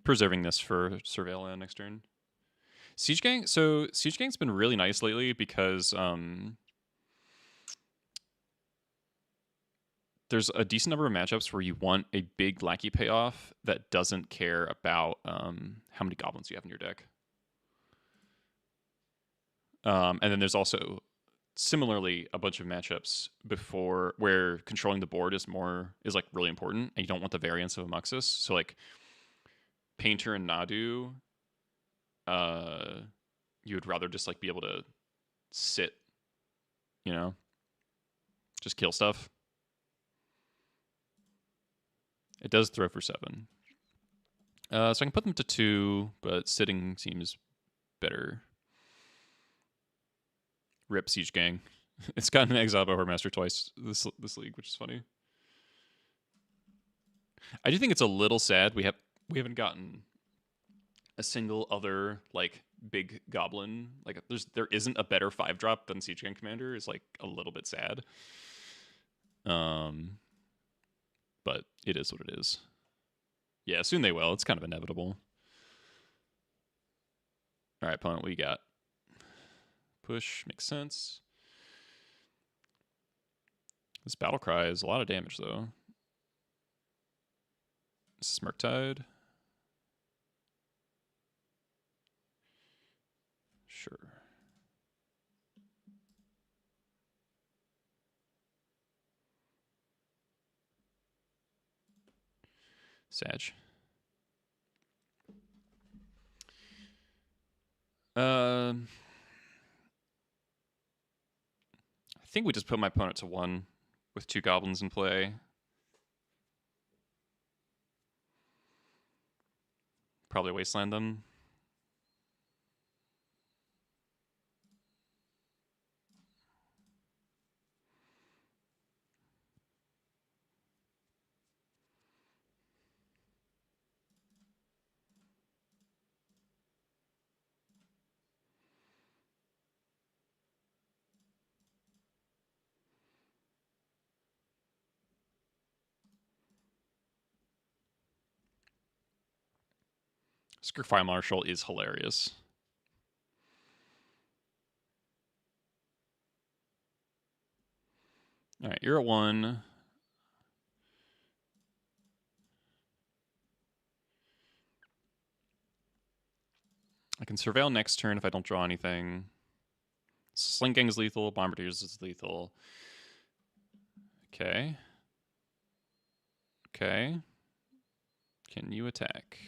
Preserving this for Surveil next turn. Siege Gang. So Siege Gang's been really nice lately because there's a decent number of matchups where you want a big lackey payoff that doesn't care about how many goblins you have in your deck. And then there's also similarly a bunch of matchups before where controlling the board is like really important, and you don't want the variance of a Muxus. So like Painter and Nadu, you would rather just like be able to sit, just kill stuff. It does throw for 7. So I can put them to 2, but sitting seems better. Rip Siege Gang. It's gotten exiled by Horrormaster twice this league, which is funny. I do think it's a little sad we haven't gotten a single other like big goblin. Like there isn't a better 5-drop than Siege Gang Commander. Is like a little bit sad. But it is what it is. Yeah, soon they will. It's kind of inevitable. All right, opponent, what you got? Push makes sense. This battle cry is a lot of damage though. Smirktide. Sure. Sag. I think we just put my opponent to 1 with 2 goblins in play. Probably wasteland them. Skirk Fire Marshal is hilarious. All right, you're at 1. I can Surveil next turn if I don't draw anything. Sling Gang is lethal. Bombardiers is lethal. Okay. Okay. Can you attack?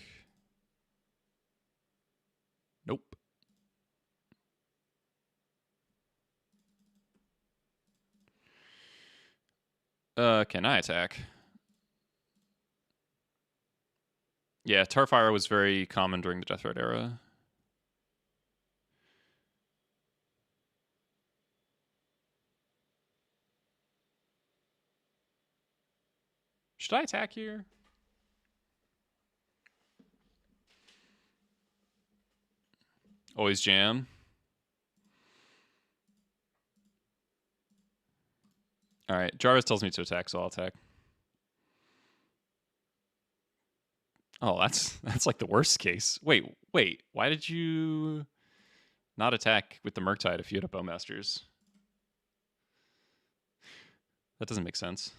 Nope. Can I attack? Yeah, Tarfire was very common during the Death Threat era. Should I attack here? Always jam. All right, Jarvis tells me to attack, so I'll attack. Oh, that's like the worst case. Wait. Why did you not attack with the Murktide if you had a Bowmasters? That doesn't make sense.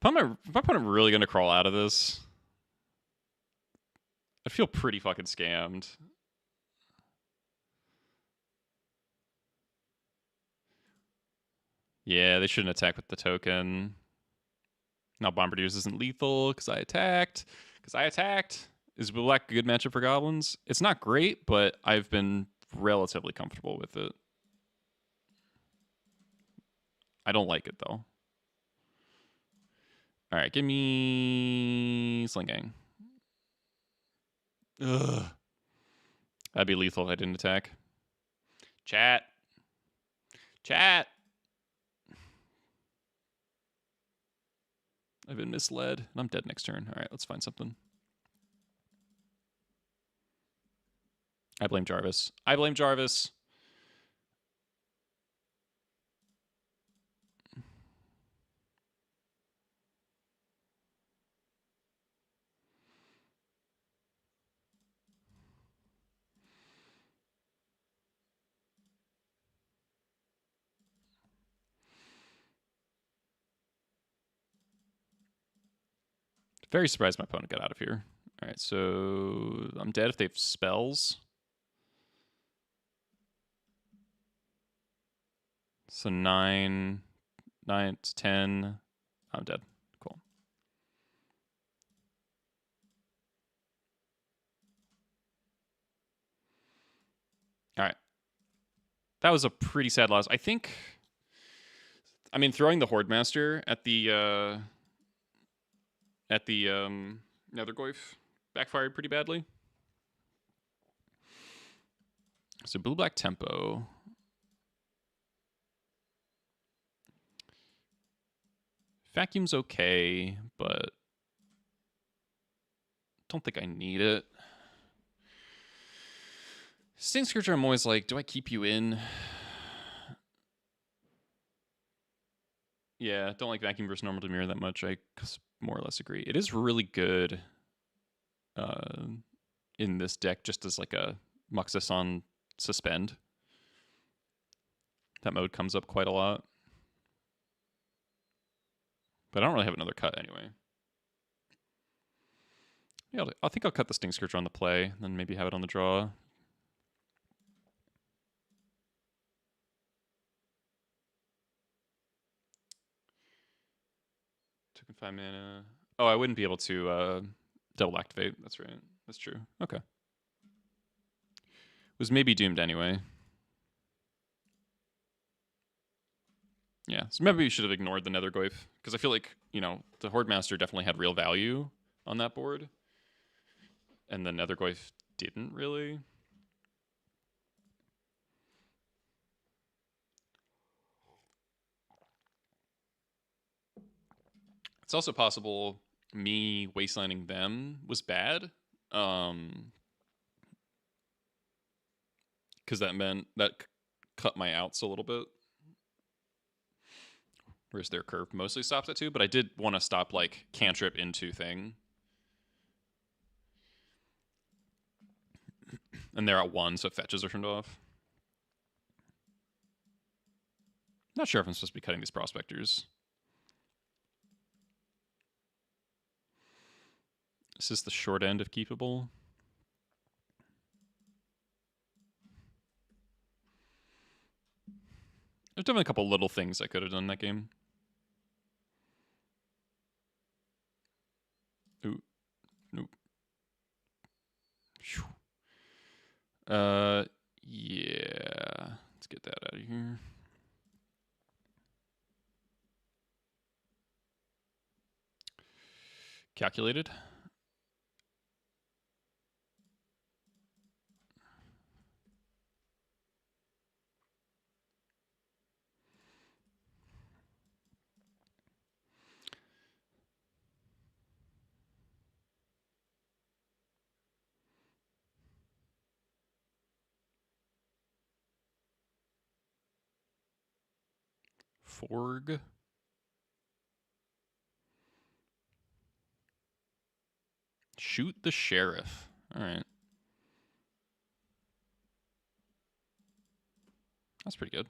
My opponent really gonna crawl out of this? I feel pretty fucking scammed. Yeah, they shouldn't attack with the token. Now Bombardiers isn't lethal because I attacked. Is Black a good matchup for Goblins? It's not great, but I've been relatively comfortable with it. I don't like it, though. All right, give me Sling Gang. Ugh. That'd be lethal if I didn't attack. Chat. I've been misled, and I'm dead next turn. All right, let's find something. I blame Jarvis. Very surprised my opponent got out of here. All right, so I'm dead if they have spells. So 9 to 10. I'm dead. Cool. All right. That was a pretty sad loss. I mean, throwing the Horde Master at the Nethergoyf backfired pretty badly. So blue-black tempo. Vacuum's okay, but don't think I need it. Sting Scourger, I'm always like, do I keep you in? Yeah, don't like Vacuum versus Normal Demir that much. I more or less agree. It is really good in this deck just as like a Muxus on Suspend. That mode comes up quite a lot. But I don't really have another cut anyway. Yeah, I think I'll cut the Sting Scourger on the play, then maybe have it on the draw. Took 5 mana. Oh, I wouldn't be able to double activate. That's right. That's true. Okay. Was maybe doomed anyway. Yeah, so maybe we should have ignored the Nethergoyf, because I feel like, the Horde Master definitely had real value on that board, and the Nethergoyf didn't really. It's also possible me wastelining them was bad, because that meant that cut my outs a little bit. Whereas their curve mostly stops at 2, but I did want to stop like cantrip into thing. And they're at 1, so fetches are turned off. Not sure if I'm supposed to be cutting these prospectors. This is the short end of keepable. There's definitely a couple little things I could have done in that game. Ooh. Nope. Yeah. Let's get that out of here. Calculated. Forg. Shoot the sheriff. All right. That's pretty good.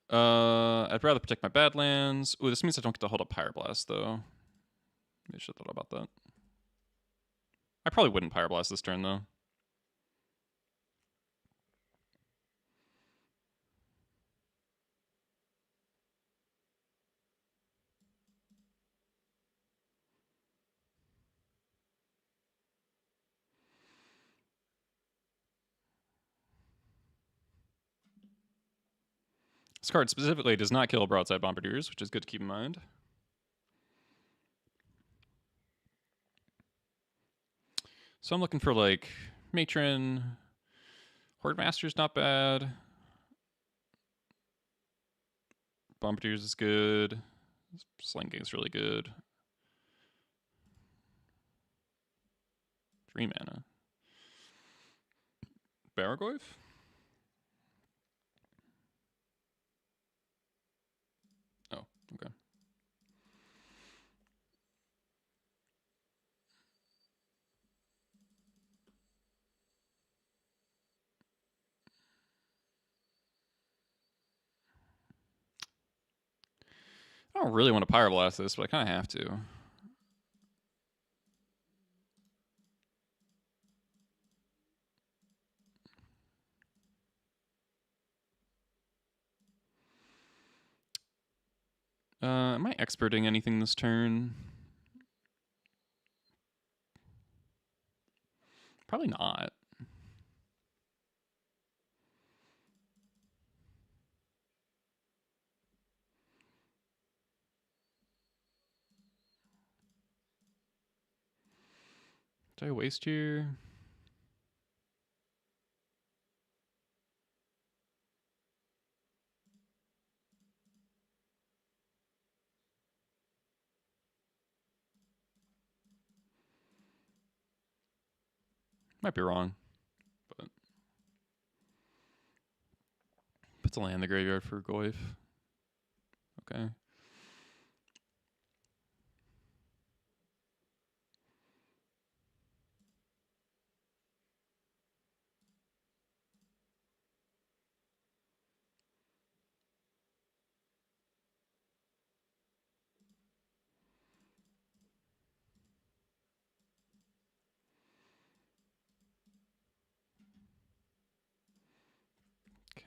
I'd rather protect my Badlands. Ooh, this means I don't get to hold up Pyroblast, though. Maybe I should have thought about that. I probably wouldn't Pyroblast this turn, though. This card specifically does not kill Broadside Bombardiers, which is good to keep in mind. So I'm looking for, like, Matron. Horde Master's not bad. Bombardiers is good. Slinging is really good. 3 mana. Baragoyf? Oh, okay. I don't really want to Pyroblast this, but I kind of have to. Am I experting anything this turn? Probably not. Did I waste here? Might be wrong, but puts a land in the graveyard for Goyf. Okay.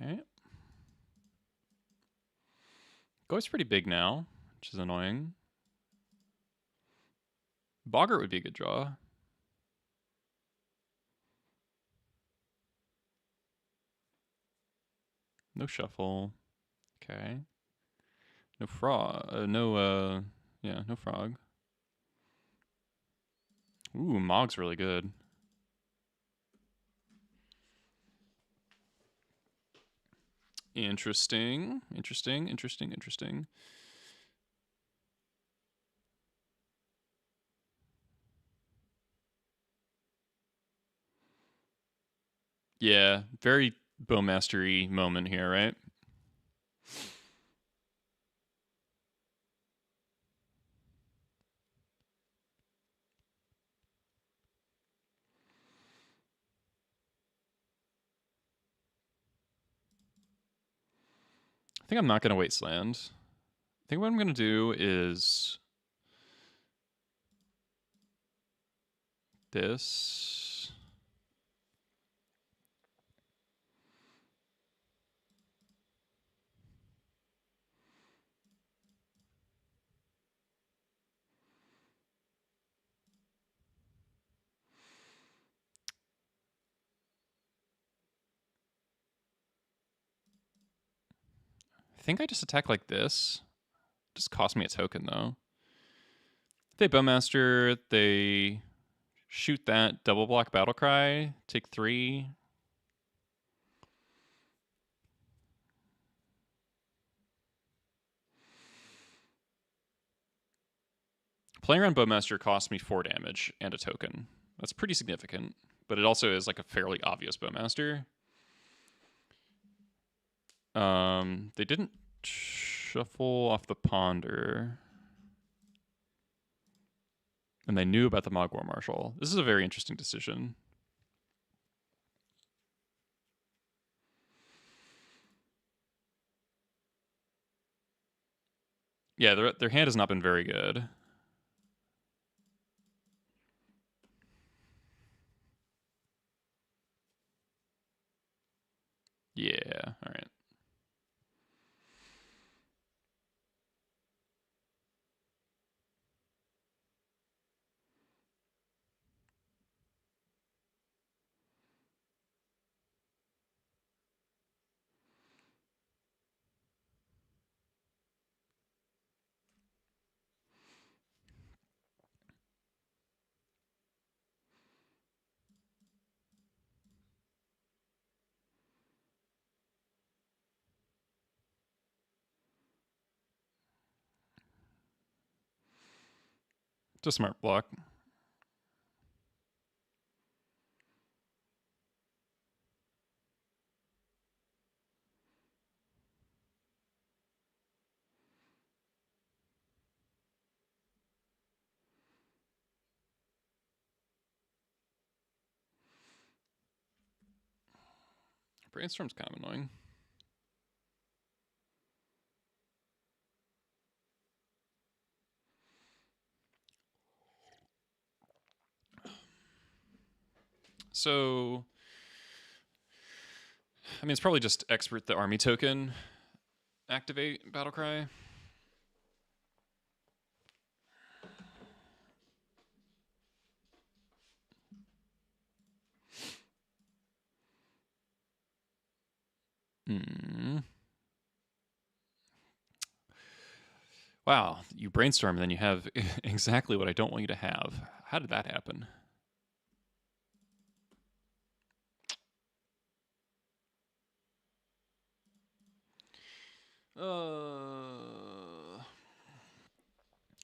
Okay. Goyf's pretty big now, which is annoying. Boggart would be a good draw. No shuffle. Okay. No frog. No frog. Ooh, Mog's really good. Interesting. Yeah, very Bowmastery moment here, right? I think I'm not going to waste land. I think what I'm going to do is this. I think I just attack like this. Just cost me a token, though. If they Bowmaster, they shoot that double block battle cry, take 3. Playing around Bowmaster costs me 4 damage and a token. That's pretty significant, but it also is like a fairly obvious Bowmaster. They didn't shuffle off the Ponder. And they knew about the Mogwai Marshal. This is a very interesting decision. Yeah, their hand has not been very good. Yeah, all right. It's a smart block. Brainstorm's kind of annoying. So, I mean, it's probably just expert the army token, activate Battlecry. Wow, you brainstorm and then you have exactly what I don't want you to have. How did that happen?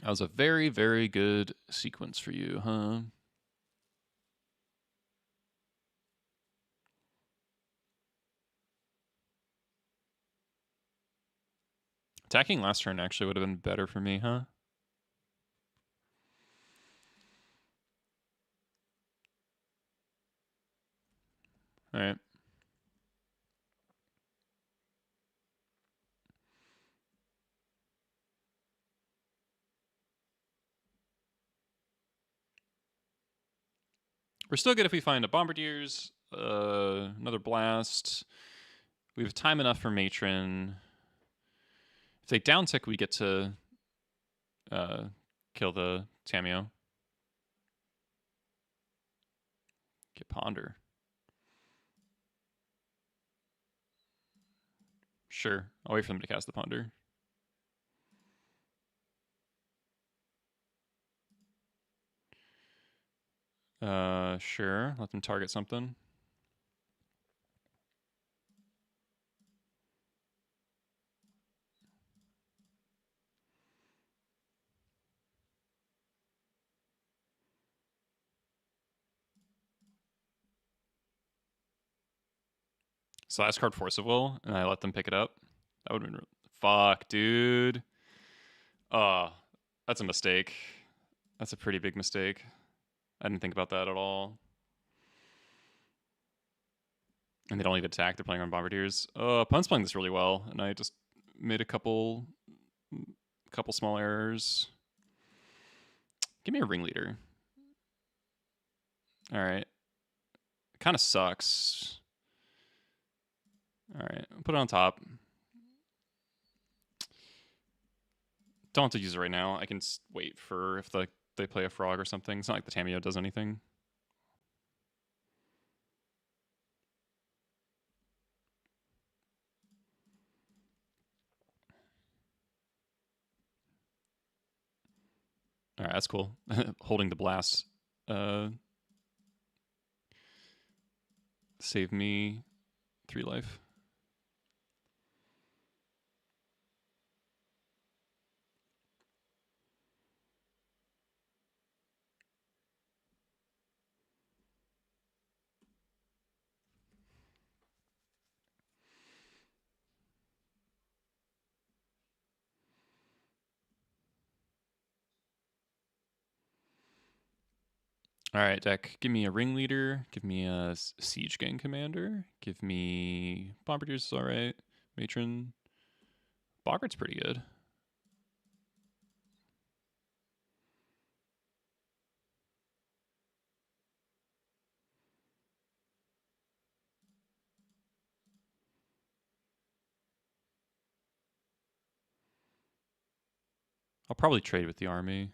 That was a very, very good sequence for you, huh? Attacking last turn actually would have been better for me, huh? All right. We're still good if we find a Bombardiers, another Blast. We have time enough for Matron. If they down tick, we get to kill the Tamio. Get Ponder. Sure. I'll wait for them to cast the Ponder. Sure. Let them target something. So last card Force of Will, and I let them pick it up. That would have been fuck, dude. That's a mistake. That's a pretty big mistake. I didn't think about that at all. And they don't even attack. They're playing on Bombardiers. Pun's playing this really well, and I just made a couple small errors. Give me a ringleader. All right. It kind of sucks. All right, I'll put it on top. Don't have to use it right now. I can wait for if they play a frog or something. It's not like the Tamio does anything. All right, that's cool. Holding the blast. Save me 3 life. All right, deck. Give me a ringleader. Give me a siege gang commander. Give me bombardiers. Is all right. Matron. Boggart's pretty good. I'll probably trade with the army.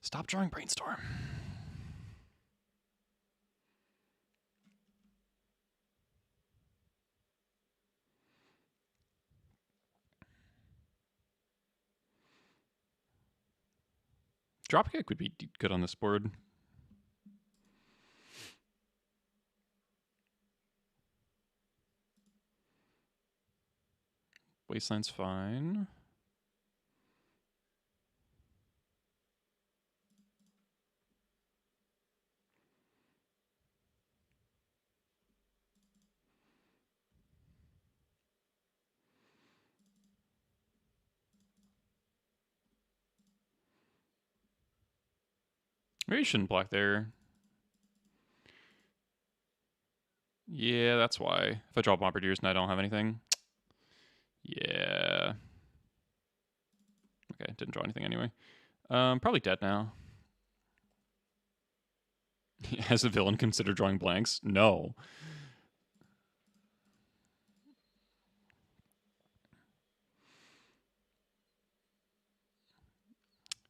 Stop drawing brainstorm. Dropkick would be good on this board. Wasteline's fine. Maybe you shouldn't block there. Yeah, that's why. If I draw bombardiers and I don't have anything. Yeah. Okay, didn't draw anything anyway. Probably dead now. Has a villain considered drawing blanks? No.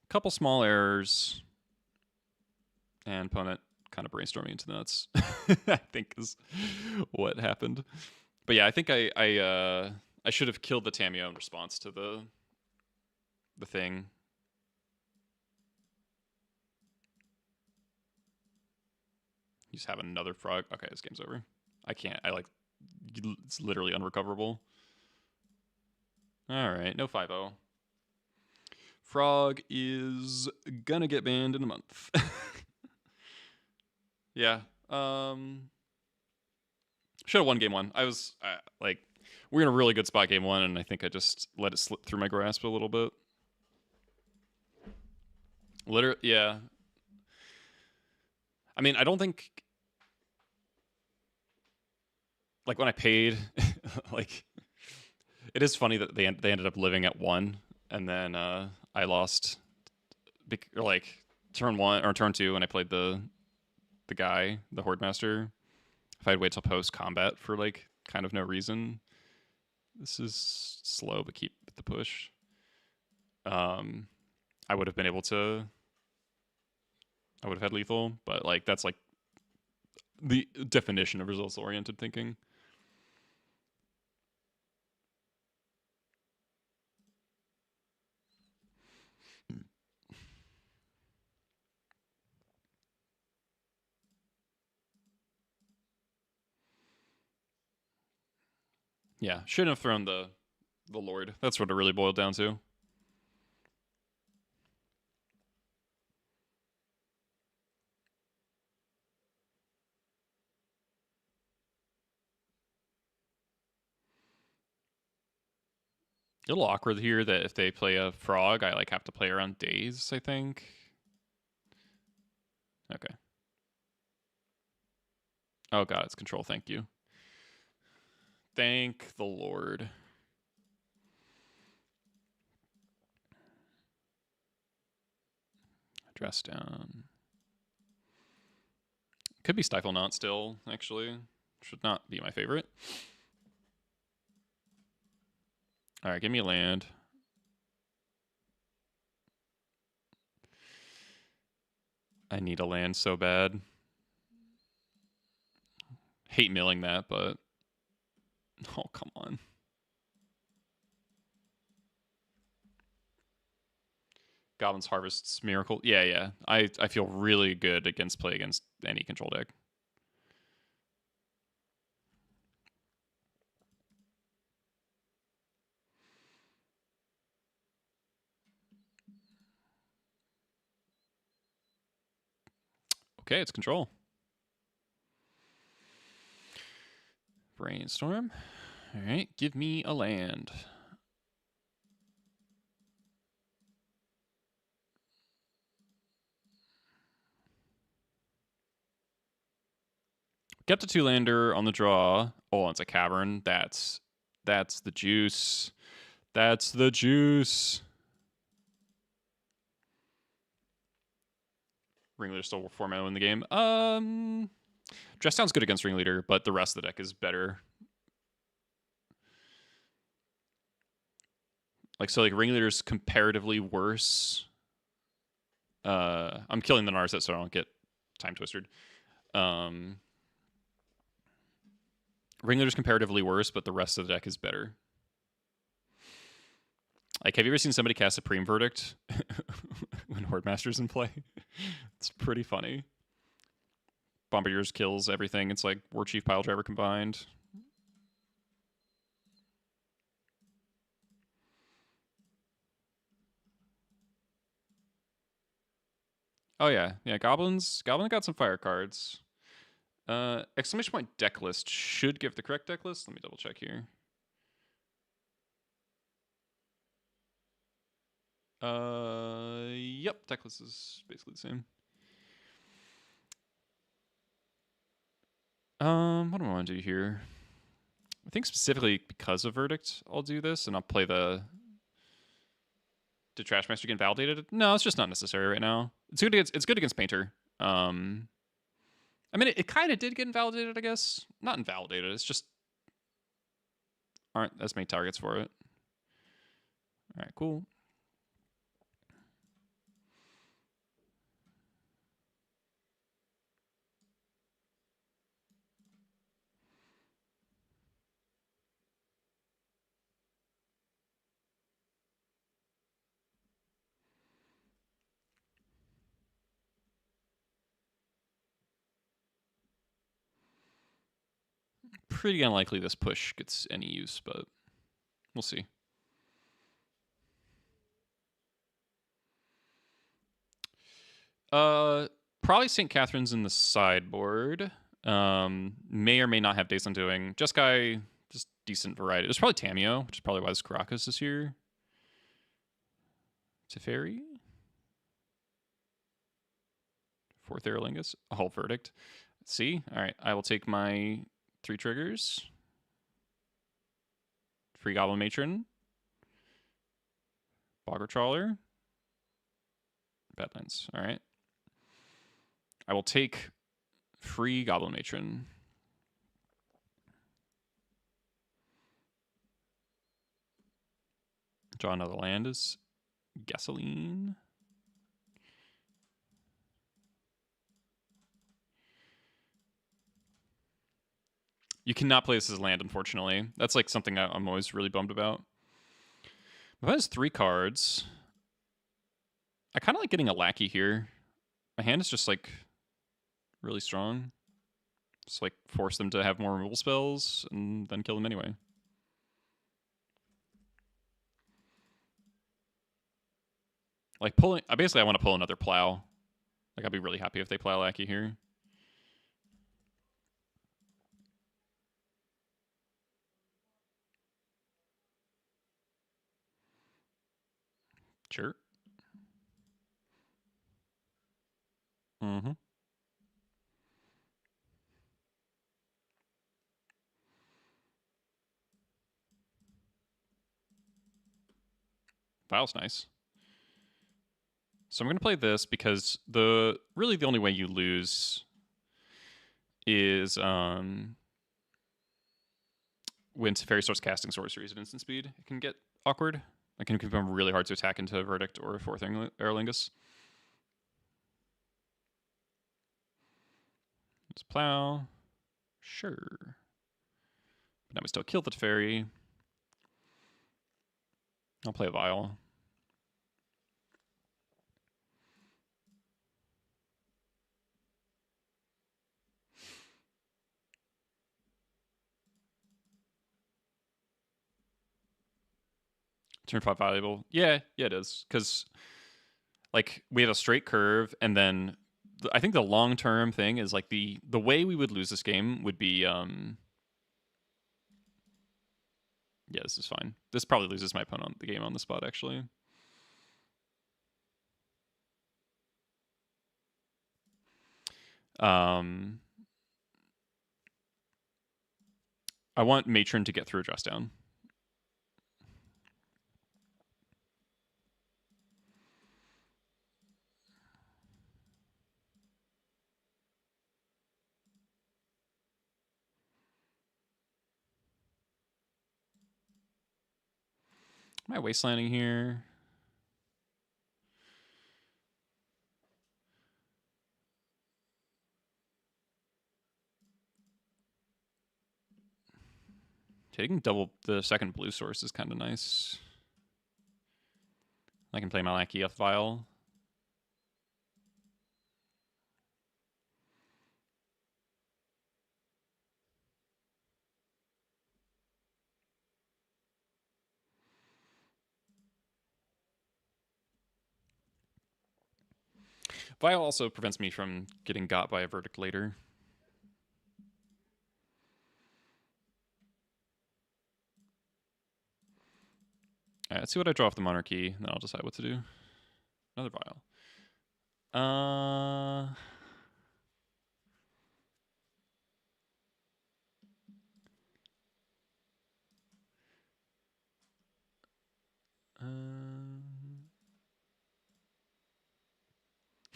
Couple small errors. And opponent kind of brainstorming into the nuts. I think is what happened. But yeah, I think I should have killed the Tameo in response to the thing. You just have another frog. Okay, this game's over. I can't. It's literally unrecoverable. All right, no 5-0. Frog is gonna get banned in a month. Yeah. Should have won game 1. I was like, we're in a really good spot game 1, and I think I just let it slip through my grasp a little bit. Literally, yeah. I mean, I don't think, like, when I paid, like, it is funny that they ended up living at 1, and then I lost, like, turn 1 or turn 2, and I played the guy, the Horde Master. If I'd wait till post combat for like kind of no reason, this is slow but keep the push. I would have been able to. I would have had lethal, but like that's like the definition of results oriented thinking. Yeah, shouldn't have thrown the Lord. That's what it really boiled down to. A little awkward here that if they play a frog, I like have to play around days, I think. Okay. Oh god, it's control, thank you. Thank the Lord. Dress down. Could be Stifle Not still, actually. Should not be my favorite. Alright, give me a land. I need a land so bad. Hate milling that, but oh, come on. Goblins Harvest's Miracle. Yeah, yeah. I feel really good against play against any control deck. Okay, it's control. Brainstorm. All right, give me a land. Kept a 2-lander on the draw. Oh, it's a cavern. That's the juice. That's the juice. Ringleader still 4-mana in the game. Dress sounds good against Ringleader, but the rest of the deck is better. Like, so, like, Ringleader's comparatively worse. I'm killing the Narset so I don't get time twisted. Ringleader's comparatively worse, but the rest of the deck is better. Like, have you ever seen somebody cast Supreme Verdict when Hordemaster's in play? It's pretty funny. Bombardiers kills everything. It's like War Chief Piledriver combined. Oh yeah, yeah. Goblin got some fire cards. Exclamation point deck list should give the correct deck list. Let me double check here. Yep, deck list is basically the same. What do I want to do here? I think specifically because of Verdict, I'll do this, and I'll play the. Did Trashmaster get validated? No, it's just not necessary right now. It's good against Painter. I mean, it kind of did get invalidated, I guess. Not invalidated. It's just aren't as many targets for it. All right, cool. Pretty unlikely this push gets any use, but we'll see. Probably St. Catherine's in the sideboard. May or may not have Days Undoing. Jeskai, just decent variety. There's probably Tameo, which is probably why this Caracas is here. Teferi? Fourth Aerolingus. A whole Verdict. Let's see. All right, I will take my 3 triggers. Free Goblin Matron. Bogger Trawler. Badlands. All right. I will take free Goblin Matron. Draw another land is Gasoline. You cannot play this as land, unfortunately. That's like something I'm always really bummed about. If it has 3 cards, I kind of like getting a Lackey here. My hand is just like really strong. Just like force them to have more removal spells and then kill them anyway. Like pulling, basically I want to pull another Plow. Like I'd be really happy if they Plow Lackey here. Sure. Mm-hmm. That was nice. So I'm going to play this because really the only way you lose is when Teferi starts casting sorceries at instant speed. It can get awkward. It can become really hard to attack into Verdict or 4th Aerolingus. Does plow. Sure. But now we still kill the Teferi. I'll play a Vial. Turn 5 valuable. Yeah, it is. Because, like, we have a straight curve, and then I think the long-term thing is, like, the way we would lose this game would be... yeah, this is fine. This probably loses my opponent the game on the spot, actually. I want Matron to get through a dress down. Am I wastelanding here? Taking double the second blue source is kind of nice. I can play my Lackey off Vial. Vial also prevents me from getting got by a verdict later. Alright, let's see what I draw off the Monarchy, and then I'll decide what to do. Another Vial.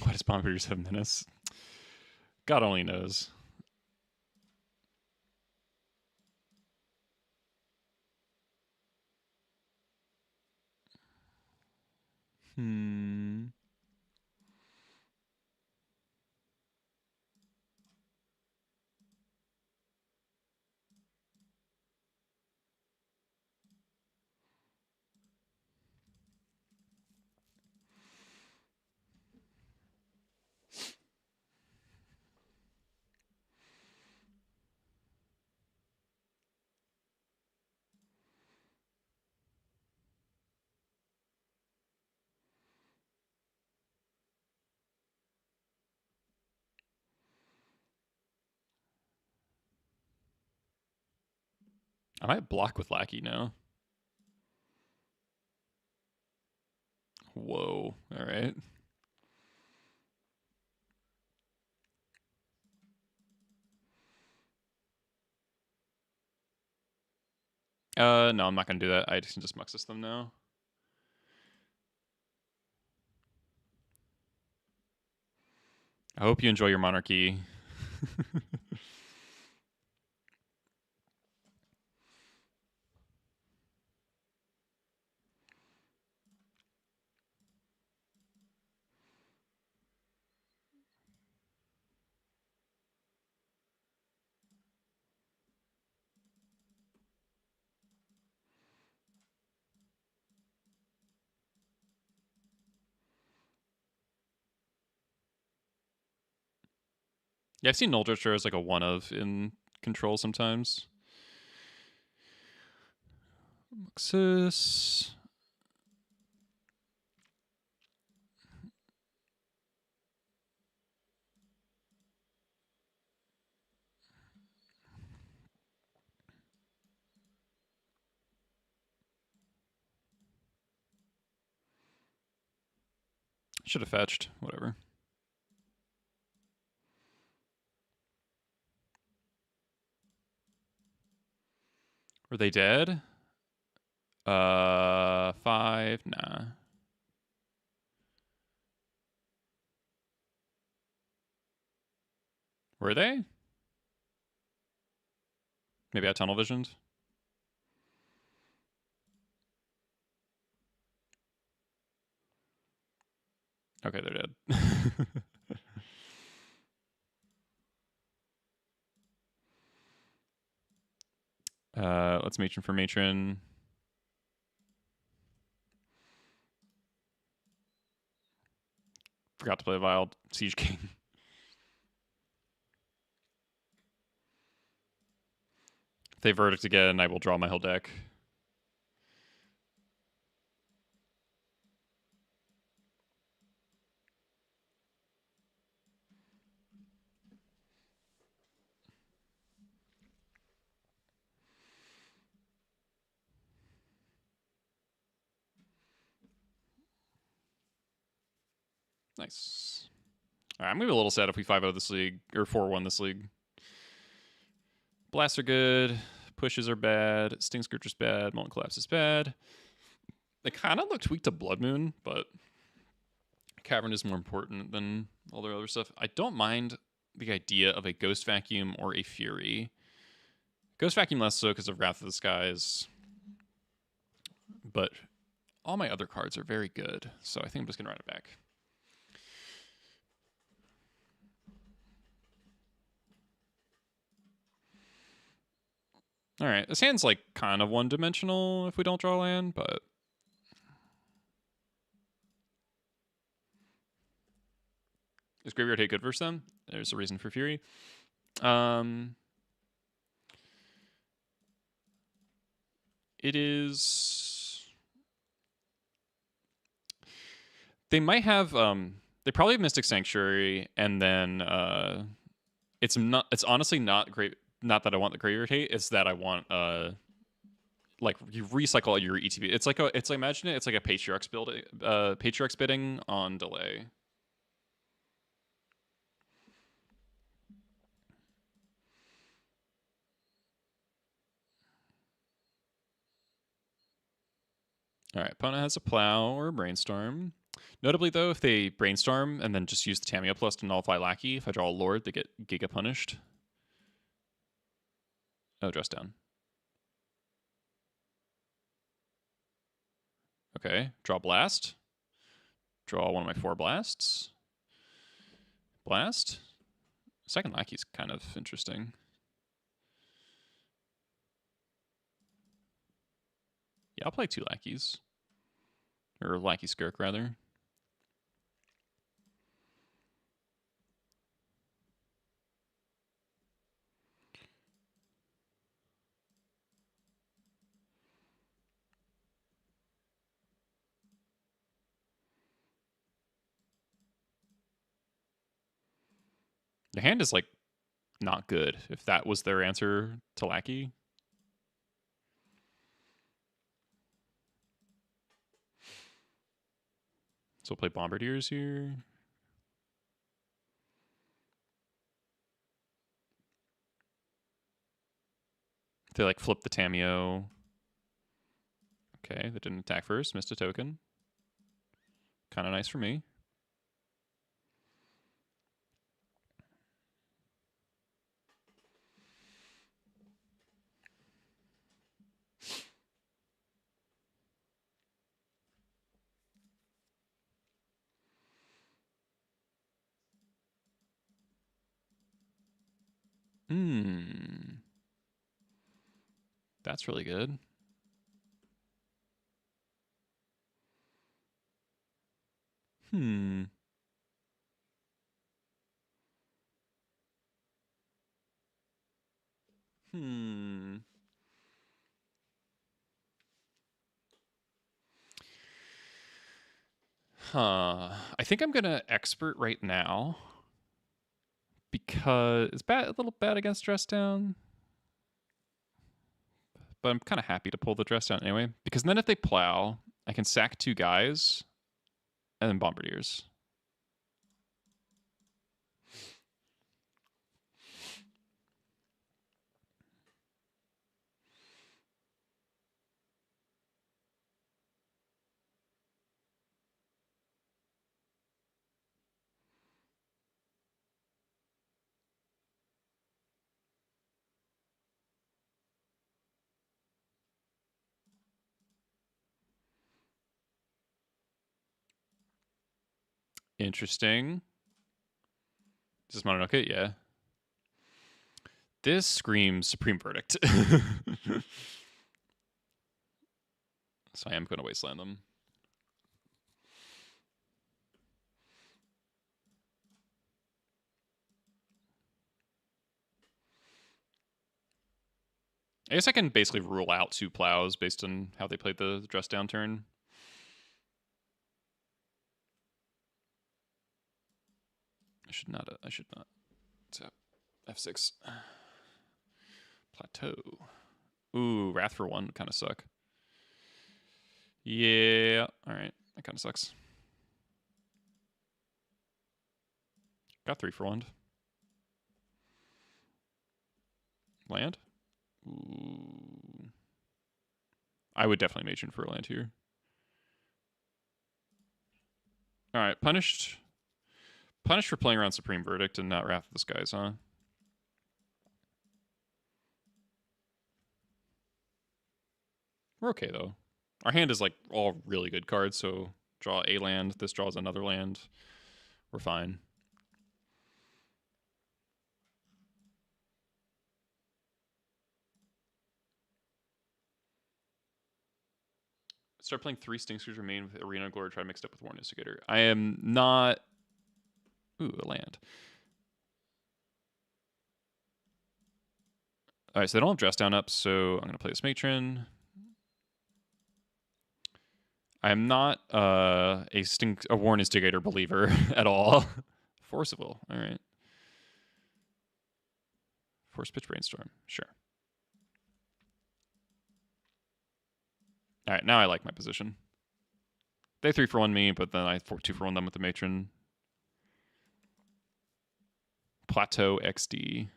Why does Bombardiers have menace? God only knows. I might block with Lackey now. Whoa. All right. No, I'm not going to do that. I can just Muxus them now. I hope you enjoy your Monarchy. Yeah, I've seen Noldritcher as like a one of in control sometimes. Muxus. Should have fetched. Whatever. Were they dead? 5. Nah. Were they? Maybe I tunnel visioned. Okay, they're dead. Let's matron for matron. Forgot to play Wild Siege King. If they verdict again, I will draw my whole deck. Nice. All right, I'm going to be a little sad if we 5-0 this league, or 4-1 this league. Blasts are good. Pushes are bad. Sting Scourger's bad. Molten Collapse is bad. They kind of look tweaked to Blood Moon, but Cavern is more important than all their other stuff. I don't mind the idea of a Ghost Vacuum or a Fury. Ghost Vacuum less so because of Wrath of the Skies. But all my other cards are very good, so I think I'm just going to run it back. All right, this hand's like kind of one-dimensional if we don't draw land, but is Graveyard Hate good versus them? There's a reason for Fury. It is. They might have. They probably have Mystic Sanctuary, and then it's not. It's honestly not great. Not that I want the Graveyard Hate. It's that I want like you recycle all your ETB. It's like a. It's like imagine it. It's like a Patriarch's building. Patriarch's bidding on delay. All right, opponent has a Plow or a Brainstorm. Notably, though, if they Brainstorm and then just use the Tamiya Plus to nullify Lackey, if I draw a Lord, they get Giga punished. Oh, dress down. Okay, draw Blast. Draw one of my 4 Blasts. Blast. Second Lackey's kind of interesting. Yeah, I'll play 2 Lackeys. Or Lackey Skirk, rather. The hand is, like, not good, if that was their answer to Lackey. So we'll play Bombardiers here. They, like, flip the Tamio. Okay, they didn't attack first. Missed a token. Kind of nice for me. That's really good. I think I'm gonna expert right now because it's bad, a little bad against dress down. But I'm kind of happy to pull the dress down anyway, because then if they Plow, I can sack 2 guys and then Bombardiers. Interesting. Is this Mononoke? Yeah. This screams Supreme Verdict. So I am going to wasteland them. I guess I can basically rule out 2 plows based on how they played the dress down turn. I should not tap F6. Plateau. Ooh, Wrath for 1 kind of suck. Yeah, alright. That kind of sucks. Got 3 for 1. Land? Ooh. I would definitely matron for a land here. Alright, punished. Punished for playing around Supreme Verdict and not Wrath of the Skies, huh? We're okay, though. Our hand is, like, all really good cards, so draw a land, this draws another land. We're fine. Start playing 3 Stinksters Remain with Arena Glory, try mixed up with Warren Instigator. I am not... Ooh, a land. Alright, so they don't have Dress Down up, so I'm going to play this Matron. I'm not a Warren Instigator believer at all. Force of Will, alright. Force Pitch Brainstorm, sure. Alright, now I like my position. They 3 for 1 me, but then I 2 for 1 them with the Matron. Plateau XD.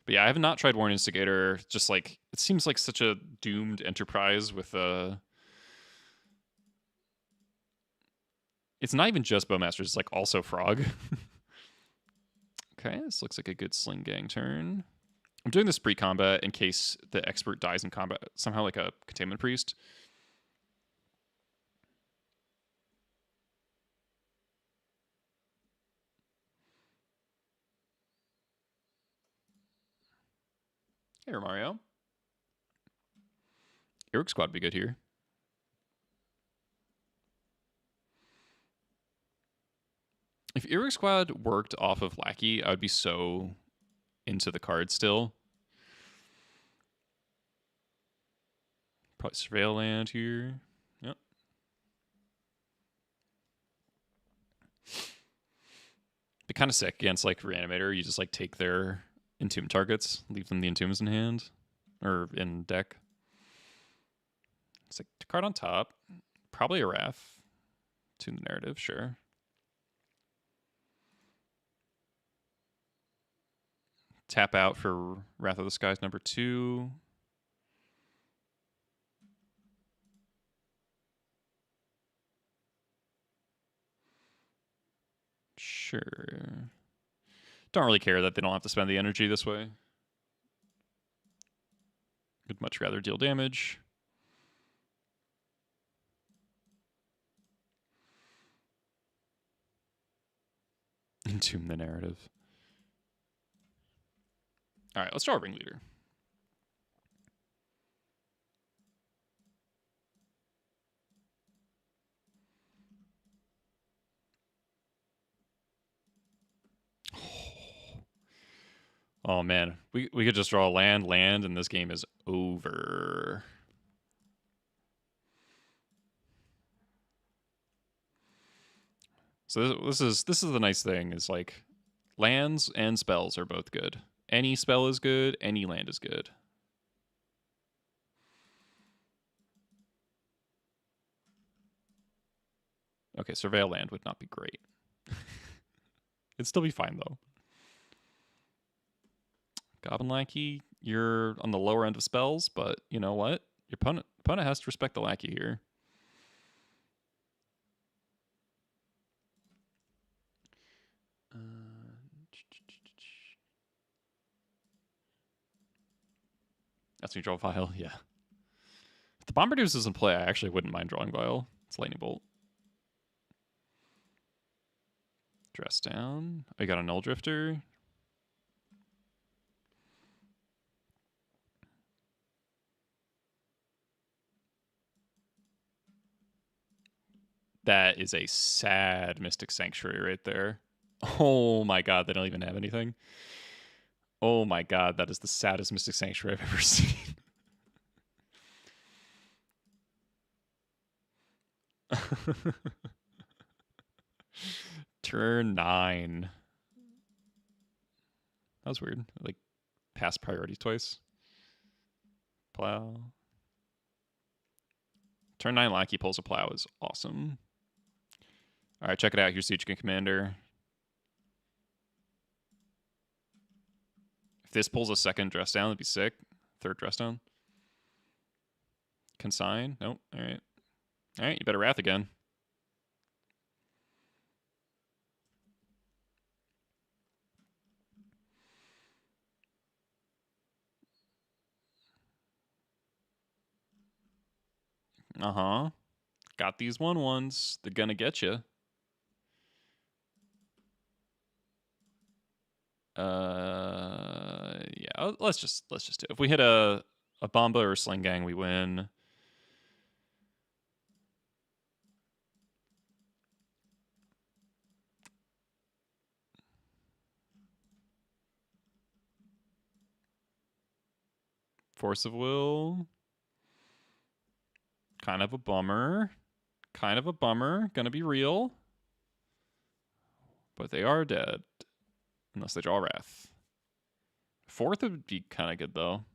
But yeah, I have not tried Warren Instigator. Just like, it seems like such a doomed enterprise with a... It's not even just Bowmasters, it's like also Frog. Okay, this looks like a good Sling Gang turn. I'm doing this pre-combat in case the expert dies in combat. Somehow like a Containment Priest. Hey, Mario. Eric Squad would be good here. If Eric Squad worked off of Lackey, I would be so into the card still. Probably Surveil Land here. Yep. Be kind of sick against like Reanimator. You just like take their Entomb targets, leave them the Entombs in hand or in deck. It's like a card on top. Probably a Wrath. Tune the narrative, sure. Tap out for Wrath of the Skies number 2. Sure. Don't really care that they don't have to spend the energy this way. Would much rather deal damage. Entomb the narrative. Alright, let's draw a Ringleader. Oh man, we could just draw a land, and this game is over. So this is the nice thing is like lands and spells are both good. Any spell is good, any land is good. Okay, Surveil Land would not be great. It'd still be fine though. Goblin Lackey, you're on the lower end of spells, but you know what? Your opponent has to respect the Lackey here. That's when you draw Vial, yeah. If the Bombardiers is in play, I actually wouldn't mind drawing Vial. It's Lightning Bolt. Dress down. I got a Null Drifter. That is a sad Mystic Sanctuary right there. Oh my god, they don't even have anything. Oh my god, that is the saddest Mystic Sanctuary I've ever seen. Turn 9. That was weird. Like, pass priority twice. Plow. Turn 9 Lackey pulls a plow is awesome. Alright, check it out. Here's Siege King Commander. If this pulls a second dress down, that'd be sick. Third dress down. Consign? Nope. Alright. Alright, you better Wrath again. Uh-huh. Got these 1/1s. They're gonna get you. Yeah. Let's just do it. If we hit a Bomba or a Sling Gang, we win. Force of Will. Kind of a bummer. Kind of a bummer. Gonna be real. But they are dead. Unless they draw Wrath. Fourth would be kind of good, though.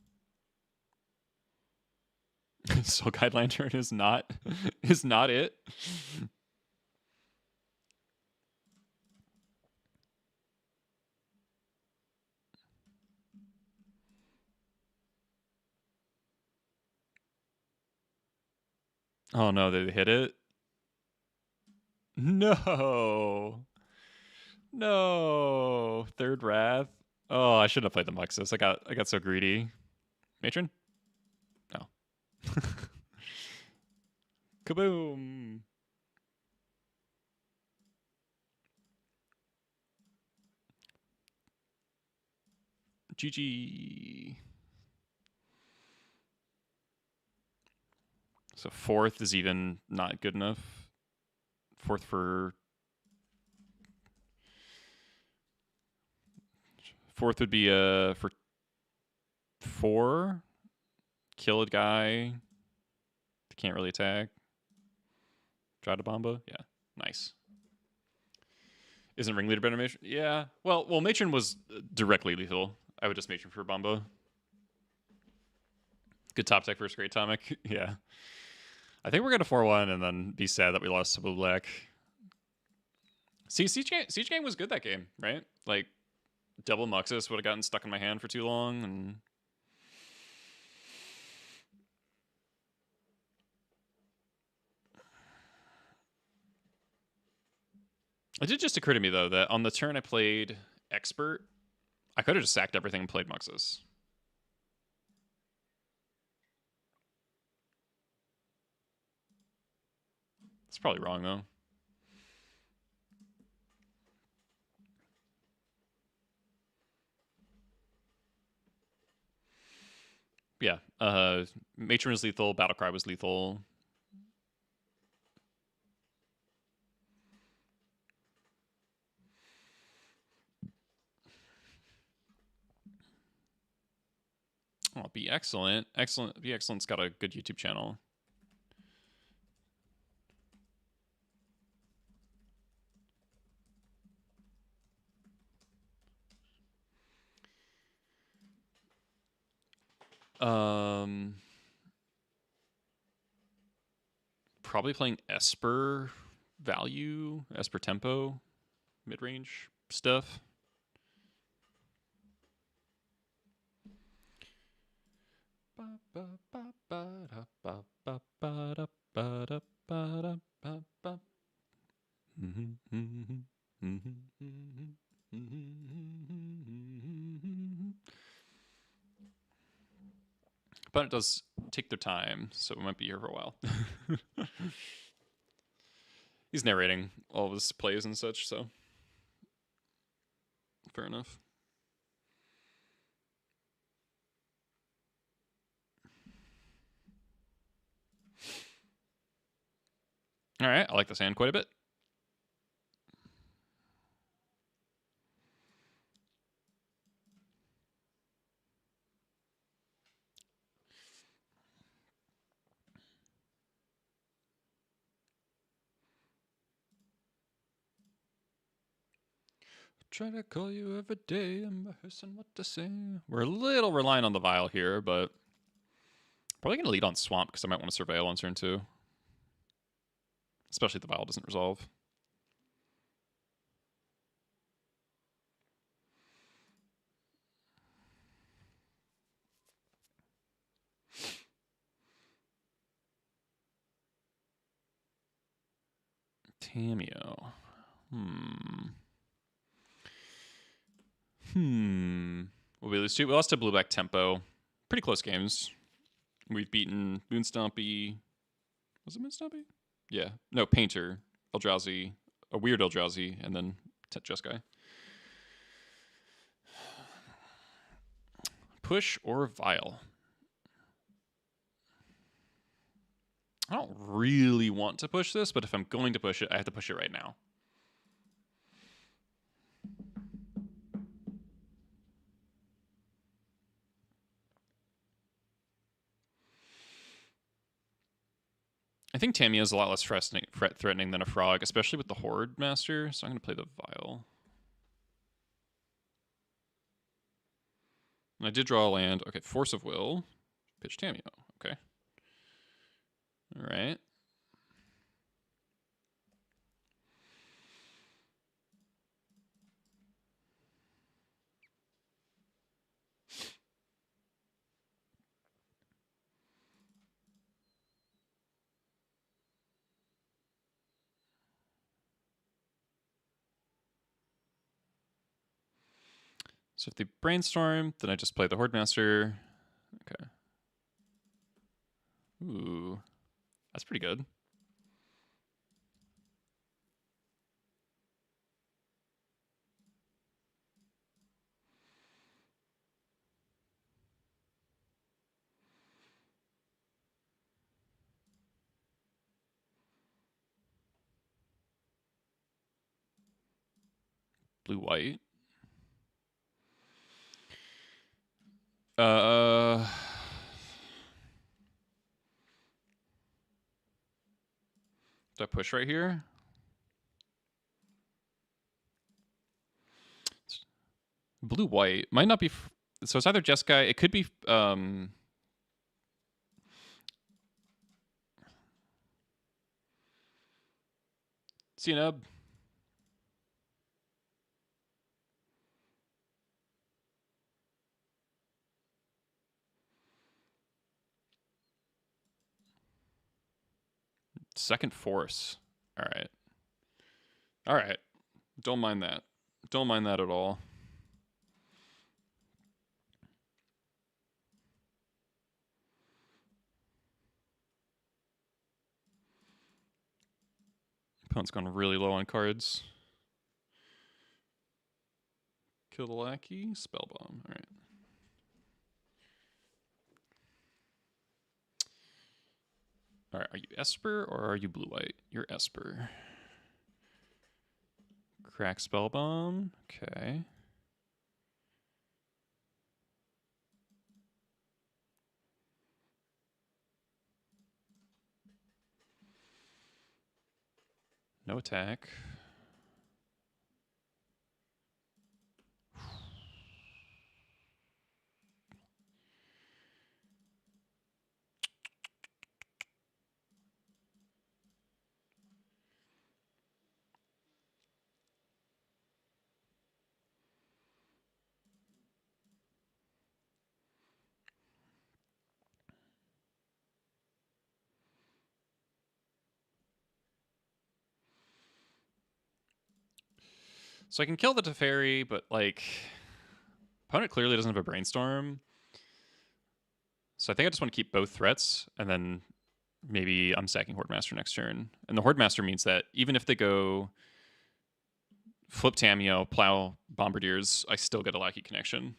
Soul Guide Lantern is not it. Oh no, they hit it. No. No. Third Wrath. Oh, I shouldn't have played the Muxus. I got so greedy. Matron? No. Kaboom. GG. So fourth is even not good enough. Fourth for... Fourth would be for 4. Kill a guy. Can't really attack. Try to Bomba? Yeah. Nice. Isn't Ringleader better Matron? Yeah. Well, Matron was directly lethal. I would just Matron for Bomba. Good top tech versus Great Atomic. Yeah. I think we're going to 4-1 and then be sad that we lost to Blue Black. See, Siege Gang was good that game, right? Like, double Muxus would have gotten stuck in my hand for too long, and... It did just occur to me, though, that on the turn I played Expert, I could have just sacked everything and played Muxus. It's probably wrong, though. Yeah. Matron was lethal. Battlecry was lethal. Oh, Be Excellent. Be Excellent's got a good YouTube channel. Probably playing Esper value, Esper tempo, mid-range stuff. But it does take their time, so we might be here for a while. He's narrating all of his plays and such, so fair enough. All right, I like this hand quite a bit. Try to call you every day and rehearsing what to say. We're a little reliant on the Vial here, but probably going to lead on Swamp because I might want to Surveil on turn 2. Especially if the Vial doesn't resolve. Tameo. Will we lose 2? We lost to Blue-Black Tempo. Pretty close games. We've beaten Moonstompy. Was it Moonstompy? Yeah. No, Painter, Eldrazi, a weird Eldrazi, and then Jeskai. Push or Vial? I don't really want to push this, but if I'm going to push it, I have to push it right now. I think Tameo is a lot less threatening than a Frog, especially with the Horde Master, so I'm going to play the Vial. And I did draw a land. Okay, Force of Will. Pitch Tameo. Okay. All right. So if they Brainstorm, then I just play the Horde Master. Okay. Ooh. That's pretty good. Blue-white. Do I push right here? Blue-white. Might not be... so it's either Jeskai. It could be... CNUB. Second Force. All right. All right. Don't mind that. Don't mind that at all. Opponent's gone really low on cards. Kill the lackey. Spellbomb. All right. All right. Are you Esper or are you blue-white? You're Esper. Crack Spellbomb. Okay. No attack. So I can kill the Teferi, but like, opponent clearly doesn't have a Brainstorm. So I think I just want to keep both threats, and then maybe I'm sacking Horde Master next turn. And the Horde Master means that even if they go flip Tameo, plow Bombardiers, I still get a Lackey connection.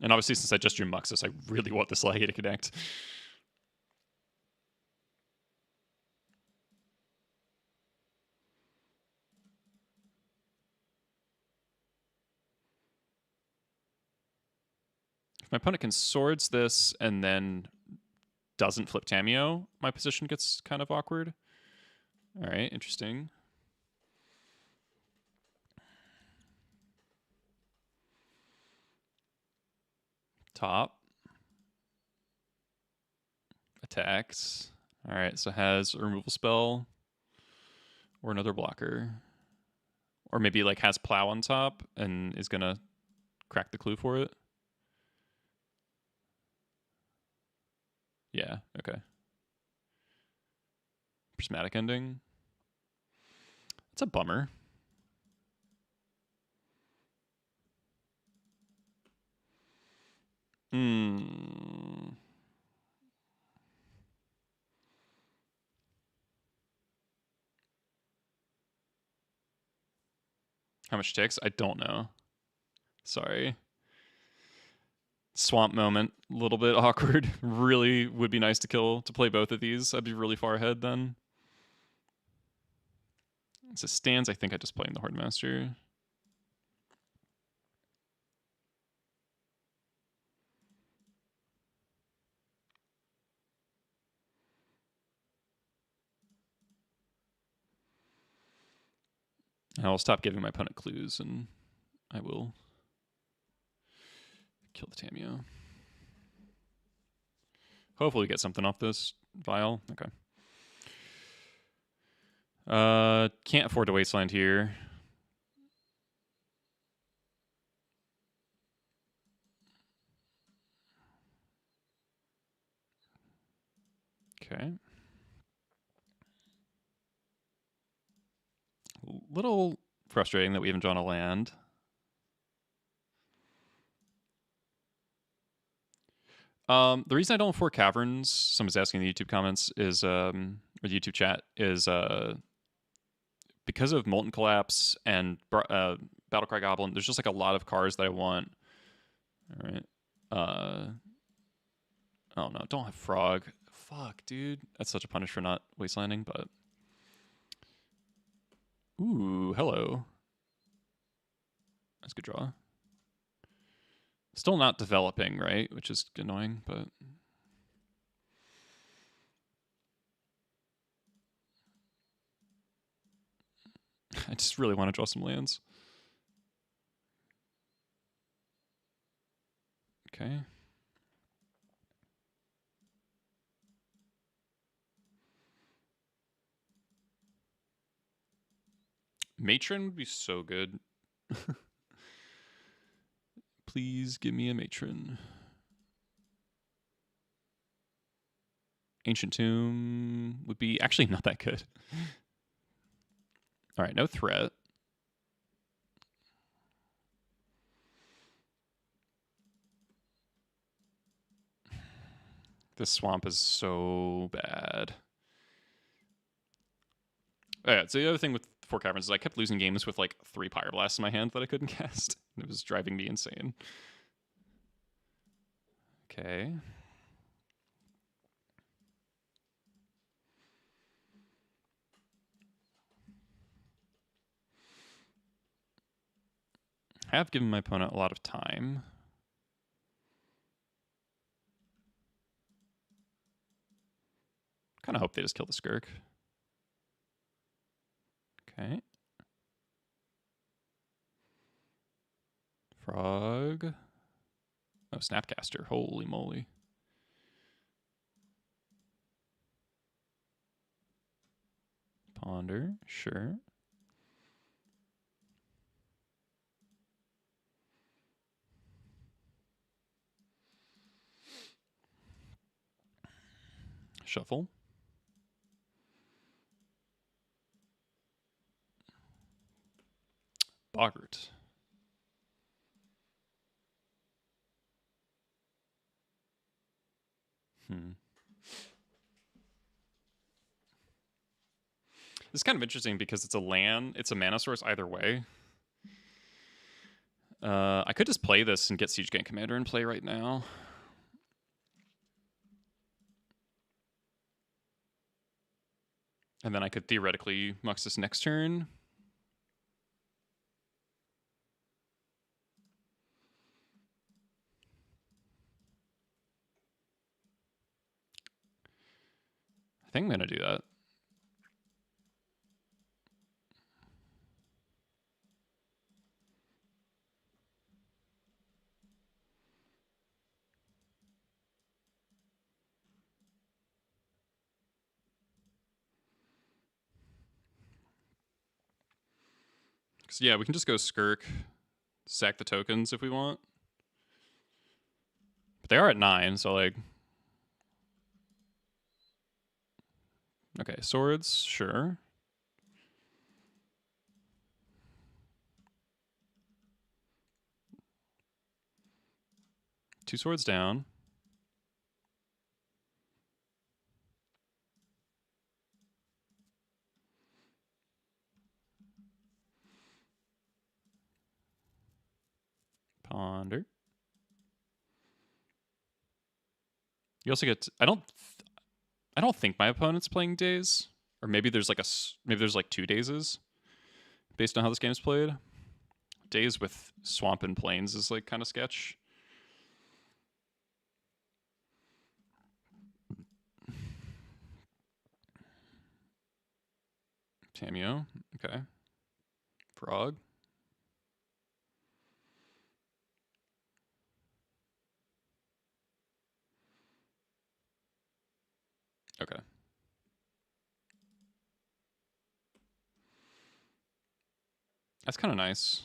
And obviously, since I just drew Muxus, I really want this Lahey to connect. If my opponent can swords this and then doesn't flip Tameo, my position gets kind of awkward. All right, interesting. Top. Attacks. All right, so has a removal spell or another blocker. Or maybe like has plow on top and is going to crack the clue for it. Yeah, okay. Prismatic ending. It's a bummer. How much it takes? I don't know. Sorry. Swamp moment, a little bit awkward. Really would be nice to play both of these. I'd be really far ahead then. As it stands, I think I just play in the Hordemaster. And I'll stop giving my opponent clues and I will kill the Tameo. Hopefully we get something off this vial. Okay. Can't afford to wasteland here. Okay. A little frustrating that we haven't drawn a land. The reason I don't have 4 caverns, someone's asking in the YouTube comments, is or the YouTube chat, is because of Molten Collapse and Battlecry Goblin. There's just like a lot of cards that I want. All right. Oh no, don't have Frog. Fuck, dude. That's such a punish for not wastelanding, but. Ooh, hello. That's a good draw. Still not developing, right? Which is annoying, but. I just really want to draw some lands. Okay. Matron would be so good. Please give me a Matron. Ancient Tomb would be actually not that good. All right, no threat. This swamp is so bad. Oh, yeah, so the other thing with 4 caverns is I kept losing games with like 3 Pyroblasts in my hand that I couldn't cast. It was driving me insane. Okay. I have given my opponent a lot of time. Kind of hope they just kill the Skirk. Okay. Frog. Oh, Snapcaster. Holy moly. Ponder. Sure. Shuffle. Boggart. It's kind of interesting because it's a land, it's a mana source either way. I could just play this and get Siege Gang Commander in play right now. And then I could theoretically Mux this next turn. I think I'm going to do that. So yeah, we can just go Skirk, sack the tokens if we want. But they are at 9, so like... Okay, swords, sure. Two swords down. Ponder. You also get... I don't think my opponent's playing Daze. Or maybe there's like like 2 Dazes based on how this game's played. Daze with Swamp and Plains is like kind of sketch. Tameo, okay. Frog. Okay. That's kind of nice.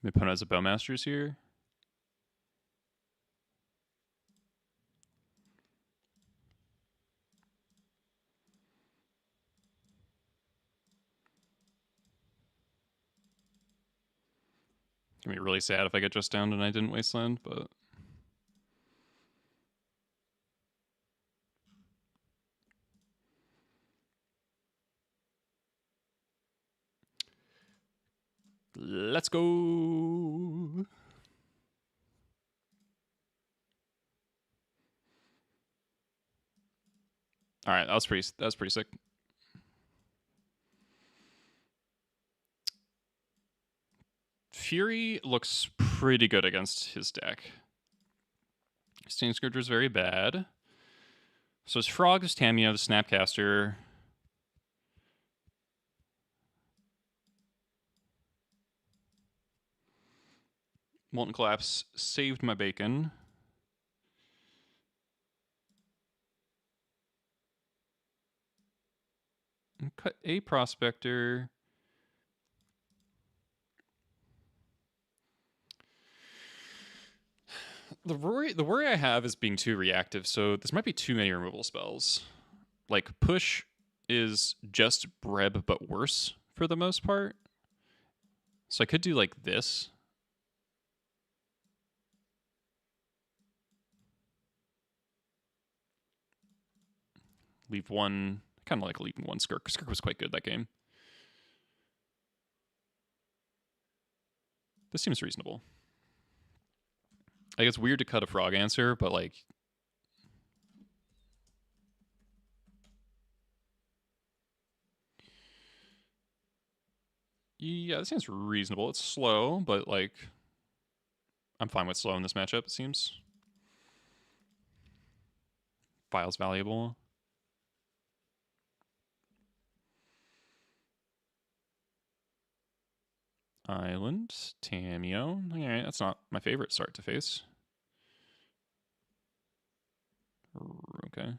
My opponent has a Bowmasters here. It's gonna be really sad if I get just down and I didn't Wasteland, but... Let's go. All right, that was pretty sick. Fury looks pretty good against his deck. Stain Scourger is very bad. So his Frog is Tameo, the Snapcaster. Molten Collapse saved my bacon. And cut a Prospector. The worry I have is being too reactive, so this might be too many removal spells. Like, Push is just Breb but worse for the most part. So I could do like this. Leave one, kind of like leaving one Skirk. Skirk was quite good that game. This seems reasonable. Like, it's weird to cut a Frog answer, but like... Yeah, this seems reasonable. It's slow, but like... I'm fine with slow in this matchup, it seems. File's valuable. Island, Tameo. Alright, that's not my favorite start to face. Okay.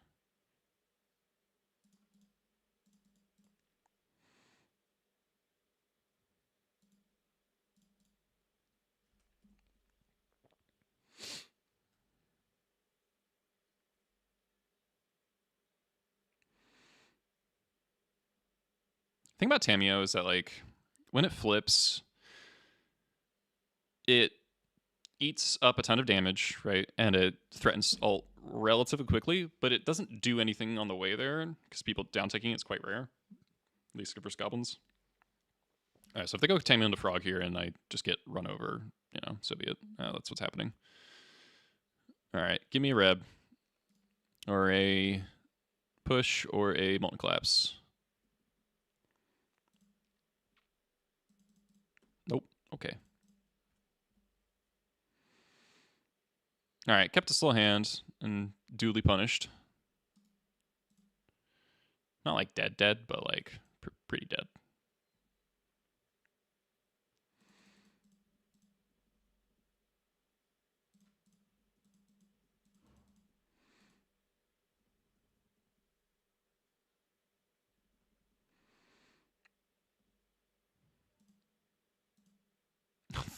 The thing about Tameo is that, like, when it flips, it eats up a ton of damage, right? And it threatens alt relatively quickly, but it doesn't do anything on the way there because people down-ticking it's quite rare. At least versus goblins. Alright, so if they go Tamio into Frog here and I just get run over, you know, so be it. That's what's happening. Alright, give me a Reb. Or a push or a Molten Collapse. Nope. Okay. Alright, kept a slow hand and duly punished. Not like dead, but like pretty dead.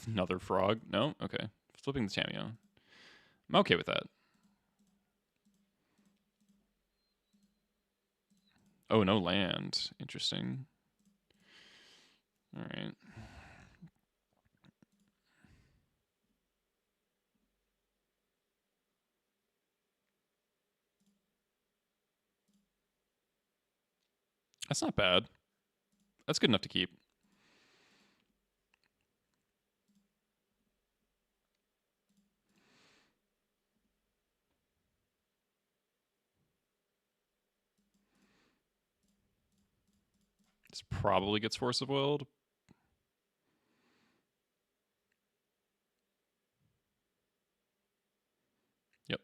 Another frog? No? Okay. Flipping the Tamio. I'm okay with that. Oh, no land. Interesting. Alright. That's not bad. That's good enough to keep. This probably gets Force of Willed. Yep.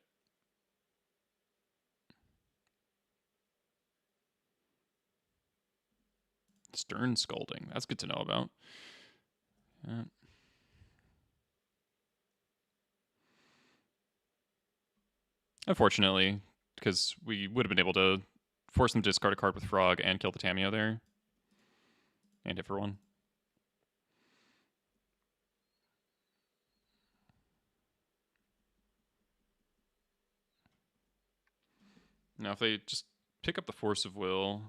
Stern Scolding. That's good to know about. Unfortunately, because we would have been able to force them to discard a card with Frog and kill the Tamio there. And hit for one. Now, if they just pick up the Force of Will...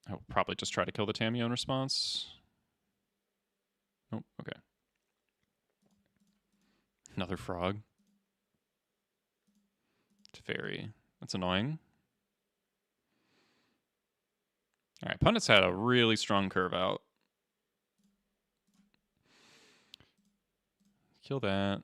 I'll probably just try to kill the Tamio in response. Oh, okay. Another frog. Teferi. That's annoying. Alright, Pundit's had a really strong curve out. Kill that.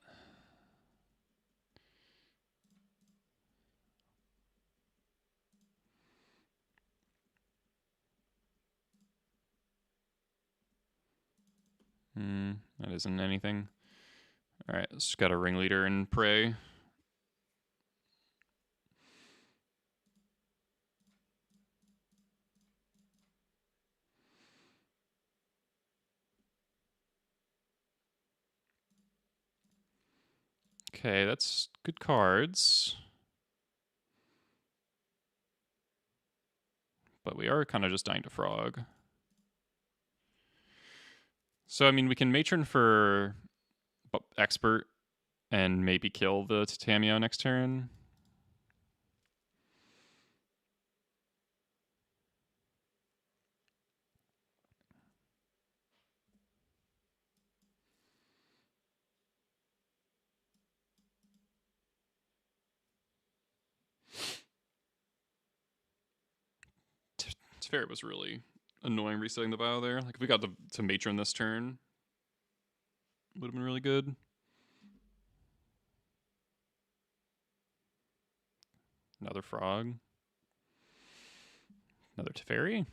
That isn't anything. Alright, just got a ringleader and prey. Okay, that's good cards. But we are kind of just dying to Frog. So, I mean, we can Matron for Expert and maybe kill the Tamio next turn. Teferi was really annoying resetting the bio there. Like, if we got to Matron this turn, would have been really good. Another Frog. Another Teferi.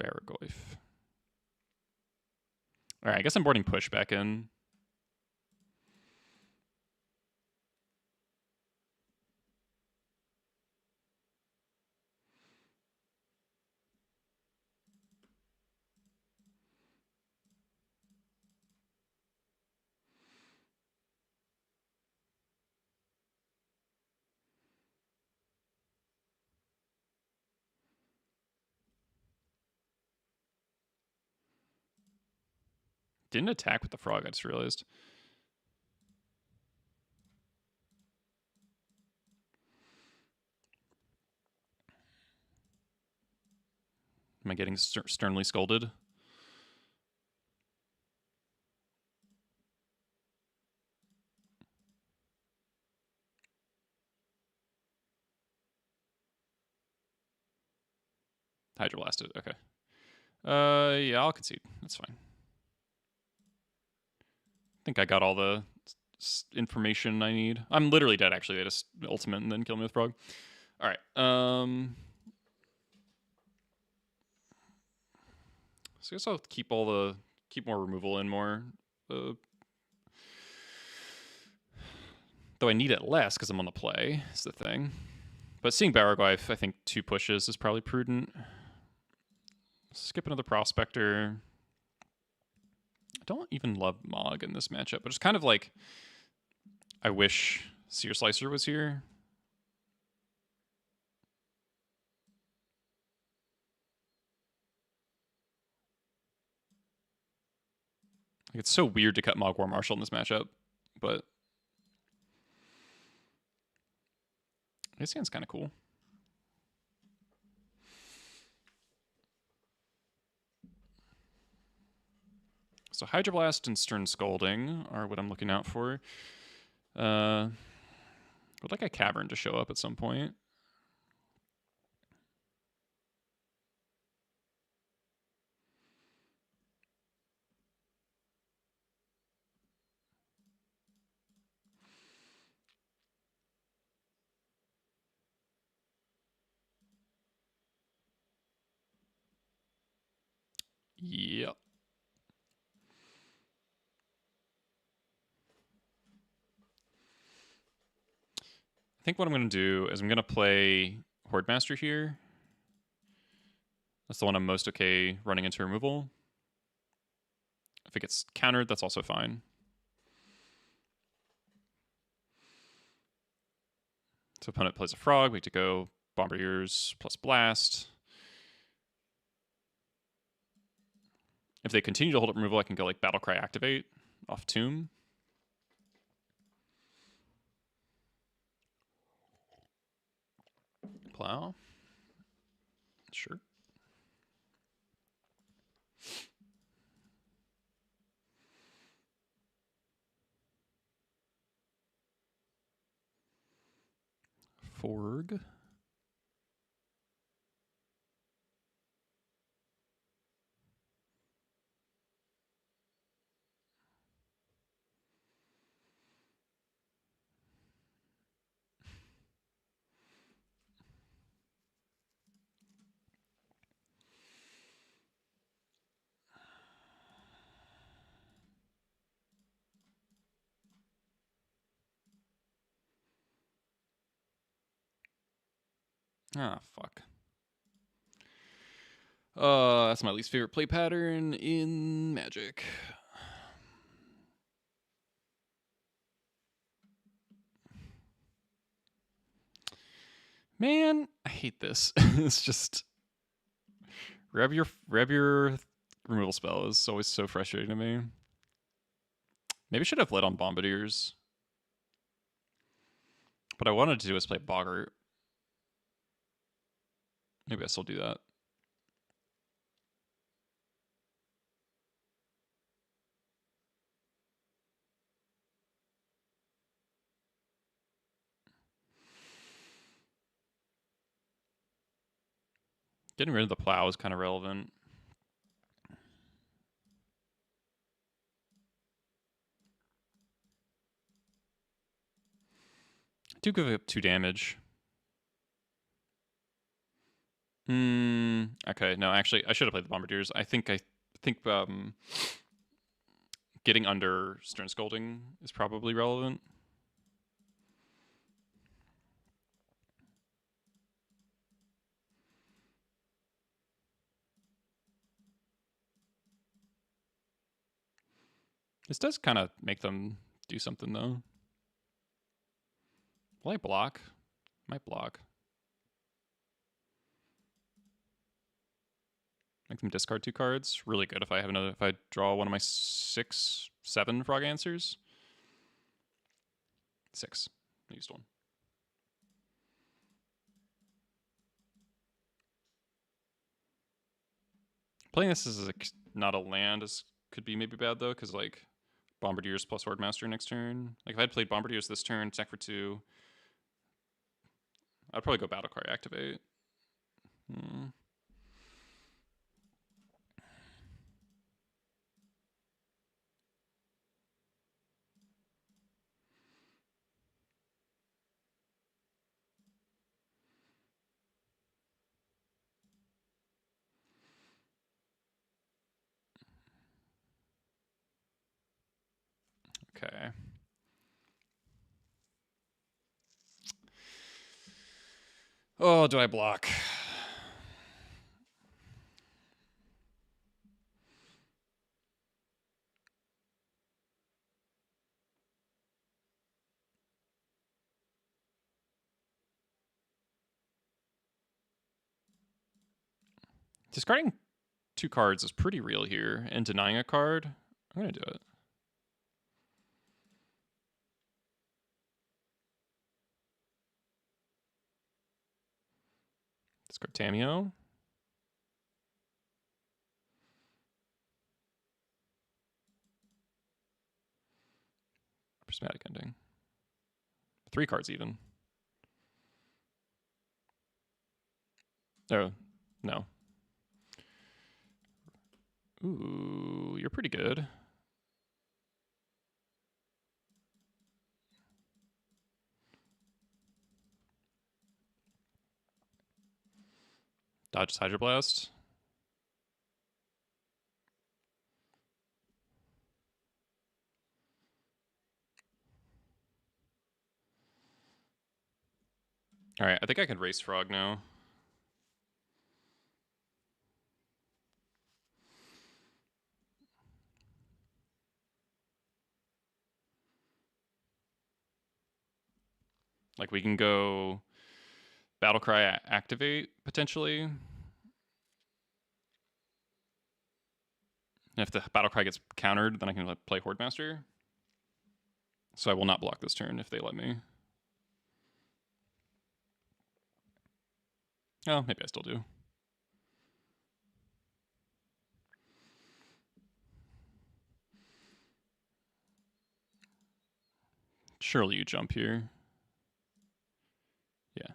Baragoyf. Alright, I guess I'm boarding Push back in. Didn't attack with the Frog, I just realized. Am I getting sternly scolded? Hydroblast it. Okay. Yeah, I'll concede. That's fine. I think I got all the information I need. I'm literally dead, actually. They just ultimate and then kill me with Frog. All right. So I guess I'll keep more removal in more. Though I need it less because I'm on the play, is the thing. But seeing Baraglyph, I think 2 pushes is probably prudent. Skip another Prospector. I don't even love Mog in this matchup, but it's kind of like I wish Sear Slicer was here. Like, it's so weird to cut Mog War Marshal in this matchup, but his hand's kind of cool. So Hydroblast and Stern Scolding are what I'm looking out for. Would like a Cavern to show up at some point. Yep. I think what I'm going to do is I'm going to play Horde Master here. That's the one I'm most okay running into removal. If it gets countered, that's also fine. So opponent plays a Frog. We get to go Bombardiers plus Blast. If they continue to hold up removal, I can go like Battlecry Activate off Tomb. Plow. Sure. Forg. Ah, fuck. That's my least favorite play pattern in Magic. Man, I hate this. It's just rev your removal spell is always so frustrating to me. Maybe I should have led on Bombardiers. What I wanted to do is play Boggart. Maybe I still do that. Getting rid of the plow is kind of relevant. I do give up 2 damage. Okay, no, actually, I should have played the Bombardiers. I think getting under Stern Scolding is probably relevant. This does kind of make them do something, though. Will I block? Might block. Make them discard 2 cards. Really good if I have if I draw one of my 6, 7 Frog Answers. 6. I used 1. Playing this as not a land could be maybe bad, though, because, like, Bombardiers plus Horde Master next turn. Like, if I had played Bombardiers this turn, attack for 2, I'd probably go Battlecry Activate. Okay. Oh, do I block? Discarding 2 cards is pretty real here, and denying a card, I'm gonna do it. Discard Tameo. Prismatic Ending. 3 cards even. Oh, no. Ooh, you're pretty good. Dodges Hydroblast. Alright, I think I can race Frog now. Like, we can go Battlecry activate, potentially. And if the Battlecry gets countered, then I can play Horde Master. So I will not block this turn if they let me. Oh, maybe I still do. Surely you jump here. Yeah.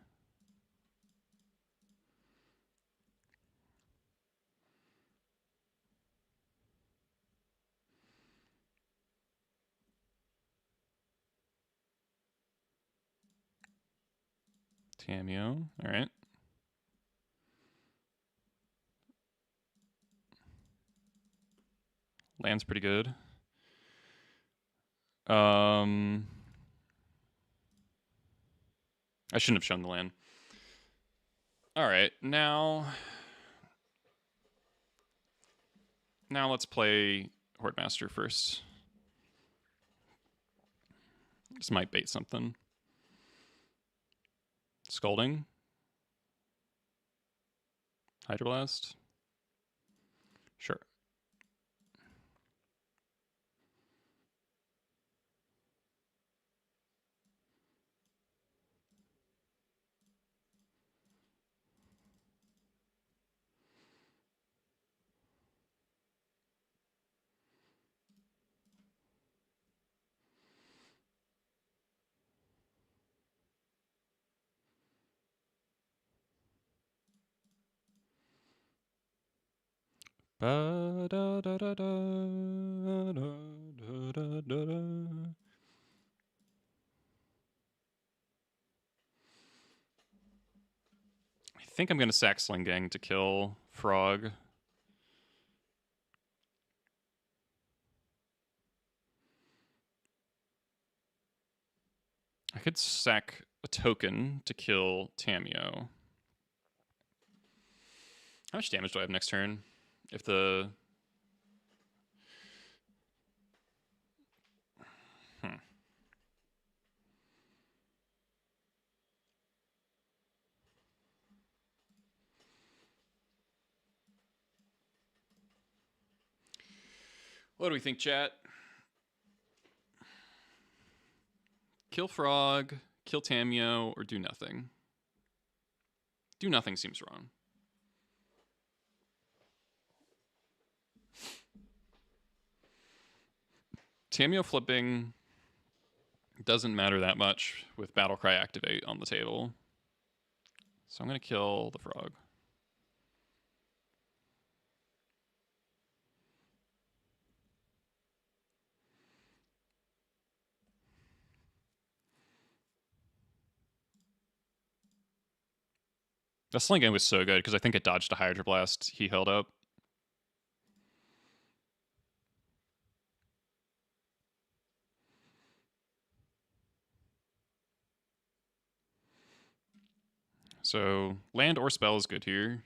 Tameo. All right. Land's pretty good. I shouldn't have shown the land. All right, now let's play Horde Master first. This might bait something. Scalding. Hydroblast. Sure. I think I'm going to sack Slingang to kill Frog. I could sack a token to kill Tameo. How much damage do I have next turn? If the... What do we think, chat? Kill Frog, kill Tameo, or do nothing? Do nothing seems wrong. Tameo flipping doesn't matter that much with Battlecry activate on the table. So I'm going to kill the Frog. The Sling Game was so good because I think it dodged a Hydroblast he held up. so land or spell is good here.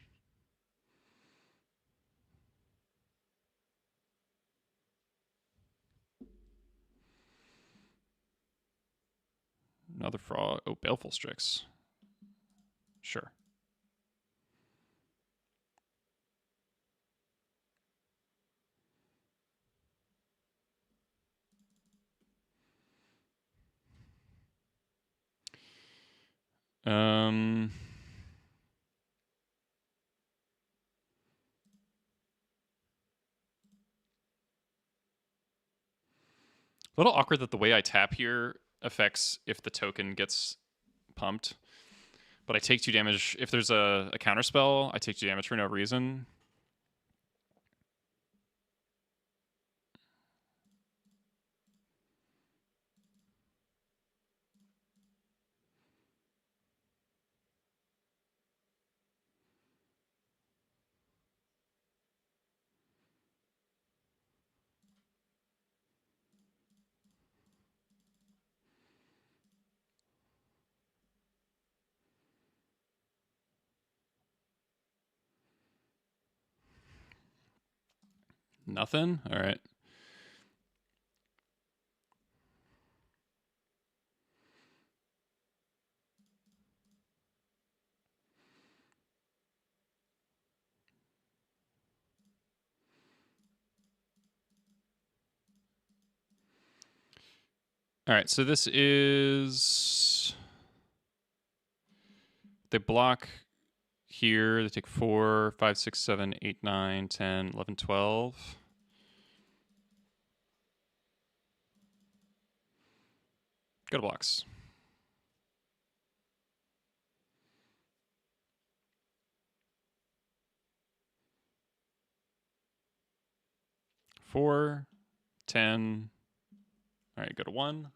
Another frog. Oh, Baleful Strix. Sure. A little awkward that the way I tap here affects if the token gets pumped. But I take 2 damage. If there's a counter spell, I take 2 damage for no reason. Nothing? All right. All right, so this is... They block here. They take 4, 5, 6, 7, 8, 9, 10, 11, 12. Go to blocks. Four, 10. All right, go to 1.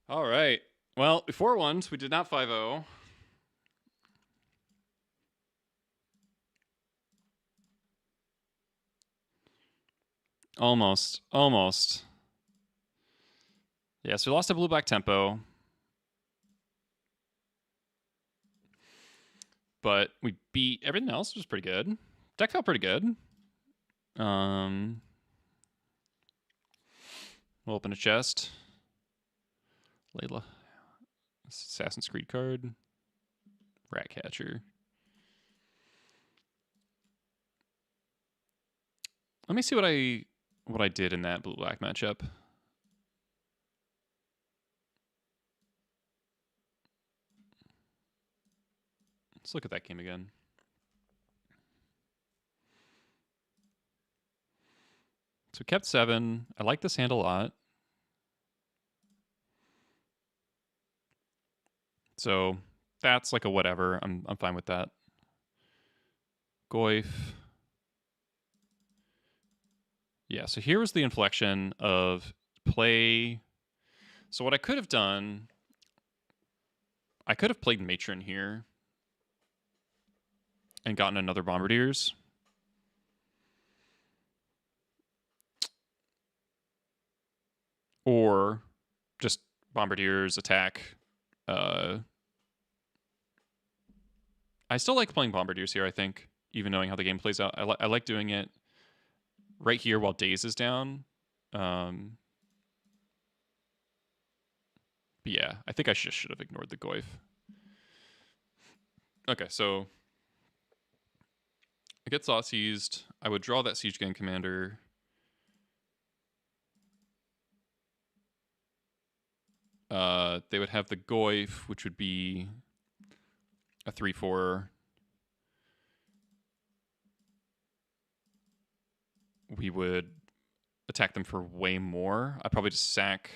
All right. Well, before ones, we did not 5-0. Almost. Almost. Yeah, so we lost a blue-black tempo. But we beat everything else, was pretty good. Deck felt pretty good. We'll open a chest. Layla. Assassin's Creed card. Ratcatcher. Let me see what I did in that blue-black matchup. Let's look at that game again. So we kept 7. I like this hand a lot. So that's like a whatever. I'm fine with that. Goyf. Yeah, so here was the inflection of play. So what I could have done, I could have played Matron here and gotten another Bombardiers. Or just Bombardiers attack. I still like playing Bombardiers here, I think, even knowing how the game plays out. I like doing it right here while Daze is down. But yeah, I think I should have ignored the Goyf. Okay, so I get Saw Seized. I would draw that Siege Gang Commander. They would have the Goyf, which would be a 3/4. We would attack them for way more. I'd probably just sack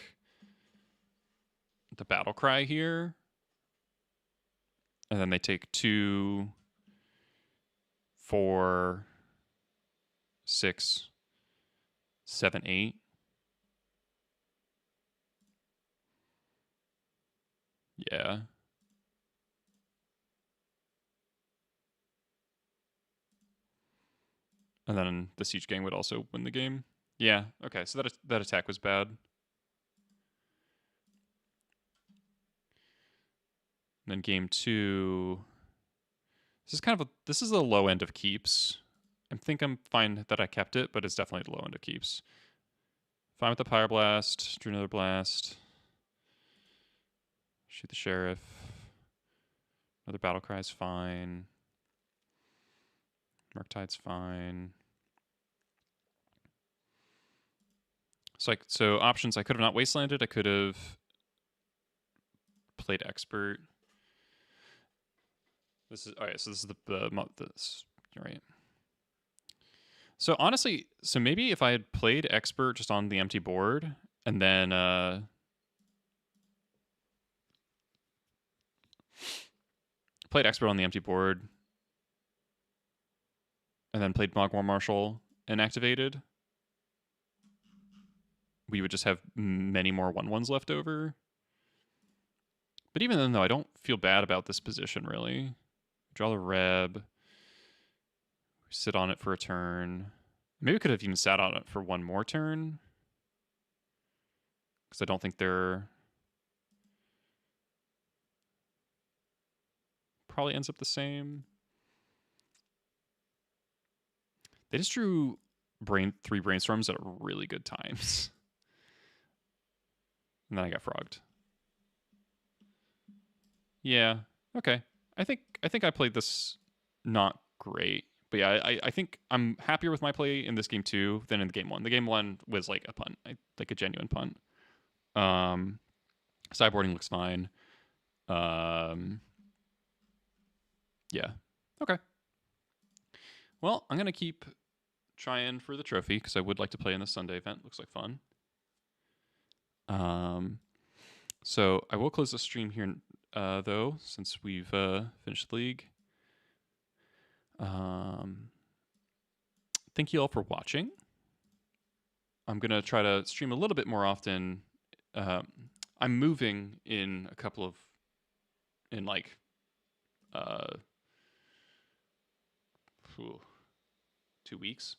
the Battle Cry here. And then they take 2, 4, 6, 7, 8. Yeah. And then the Siege Gang would also win the game. Yeah, okay, so that attack was bad. And then game 2. This is the low end of keeps. I think I'm fine that I kept it, but it's definitely the low end of keeps. Fine with the Pyroblast, drew another blast. Shoot the Sheriff. Another Battle Cry is fine. Murktide's fine. So options, I could have not Wastelanded. I could have played Expert. This is alright. So this is this. You're right. So honestly, maybe if I had played Expert just on the empty board and then played Expert on the empty board and then played Mogwar Marshal and activated, we would just have many more 1/1s left over. But even then, though, I don't feel bad about this position, really. Draw the Reb. Sit on it for a turn. Maybe we could have even sat on it for one more turn. Because I don't think they're... Probably ends up the same. They just drew 3 Brainstorms at really good times. And then I got frogged. Yeah, okay. I think I played this not great. But yeah, I think I'm happier with my play in this game 2 than in the game 1. The game 1 was like a punt, like a genuine punt. Sideboarding looks fine. Yeah. Okay. Well, I'm going to keep trying for the trophy because I would like to play in the Sunday event. Looks like fun. So I will close the stream here, though, since we've finished the league. Thank you all for watching. I'm going to try to stream a little bit more often. I'm moving in a couple of, in like, 2 weeks,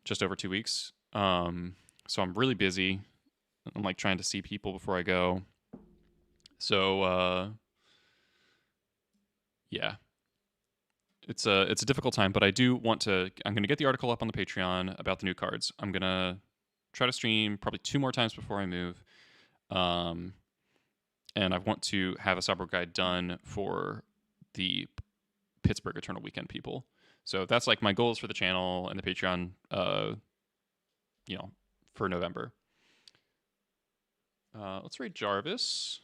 just over 2 weeks. So I'm really busy. I'm like trying to see people before I go. So, yeah. It's a difficult time, but I do want to. I'm going to get the article up on the Patreon about the new cards. I'm going to try to stream probably 2 more times before I move. And I want to have a sideboard guide done for the Pittsburgh Eternal Weekend people. So that's like my goals for the channel and the Patreon, for November. Let's raid Jarvis.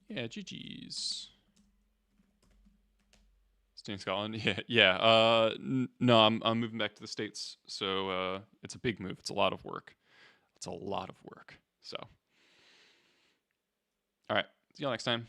Yeah, GG's. Staying in Scotland? Yeah. No, I'm moving back to the States, so it's a big move. It's a lot of work. So, all right. See y'all next time.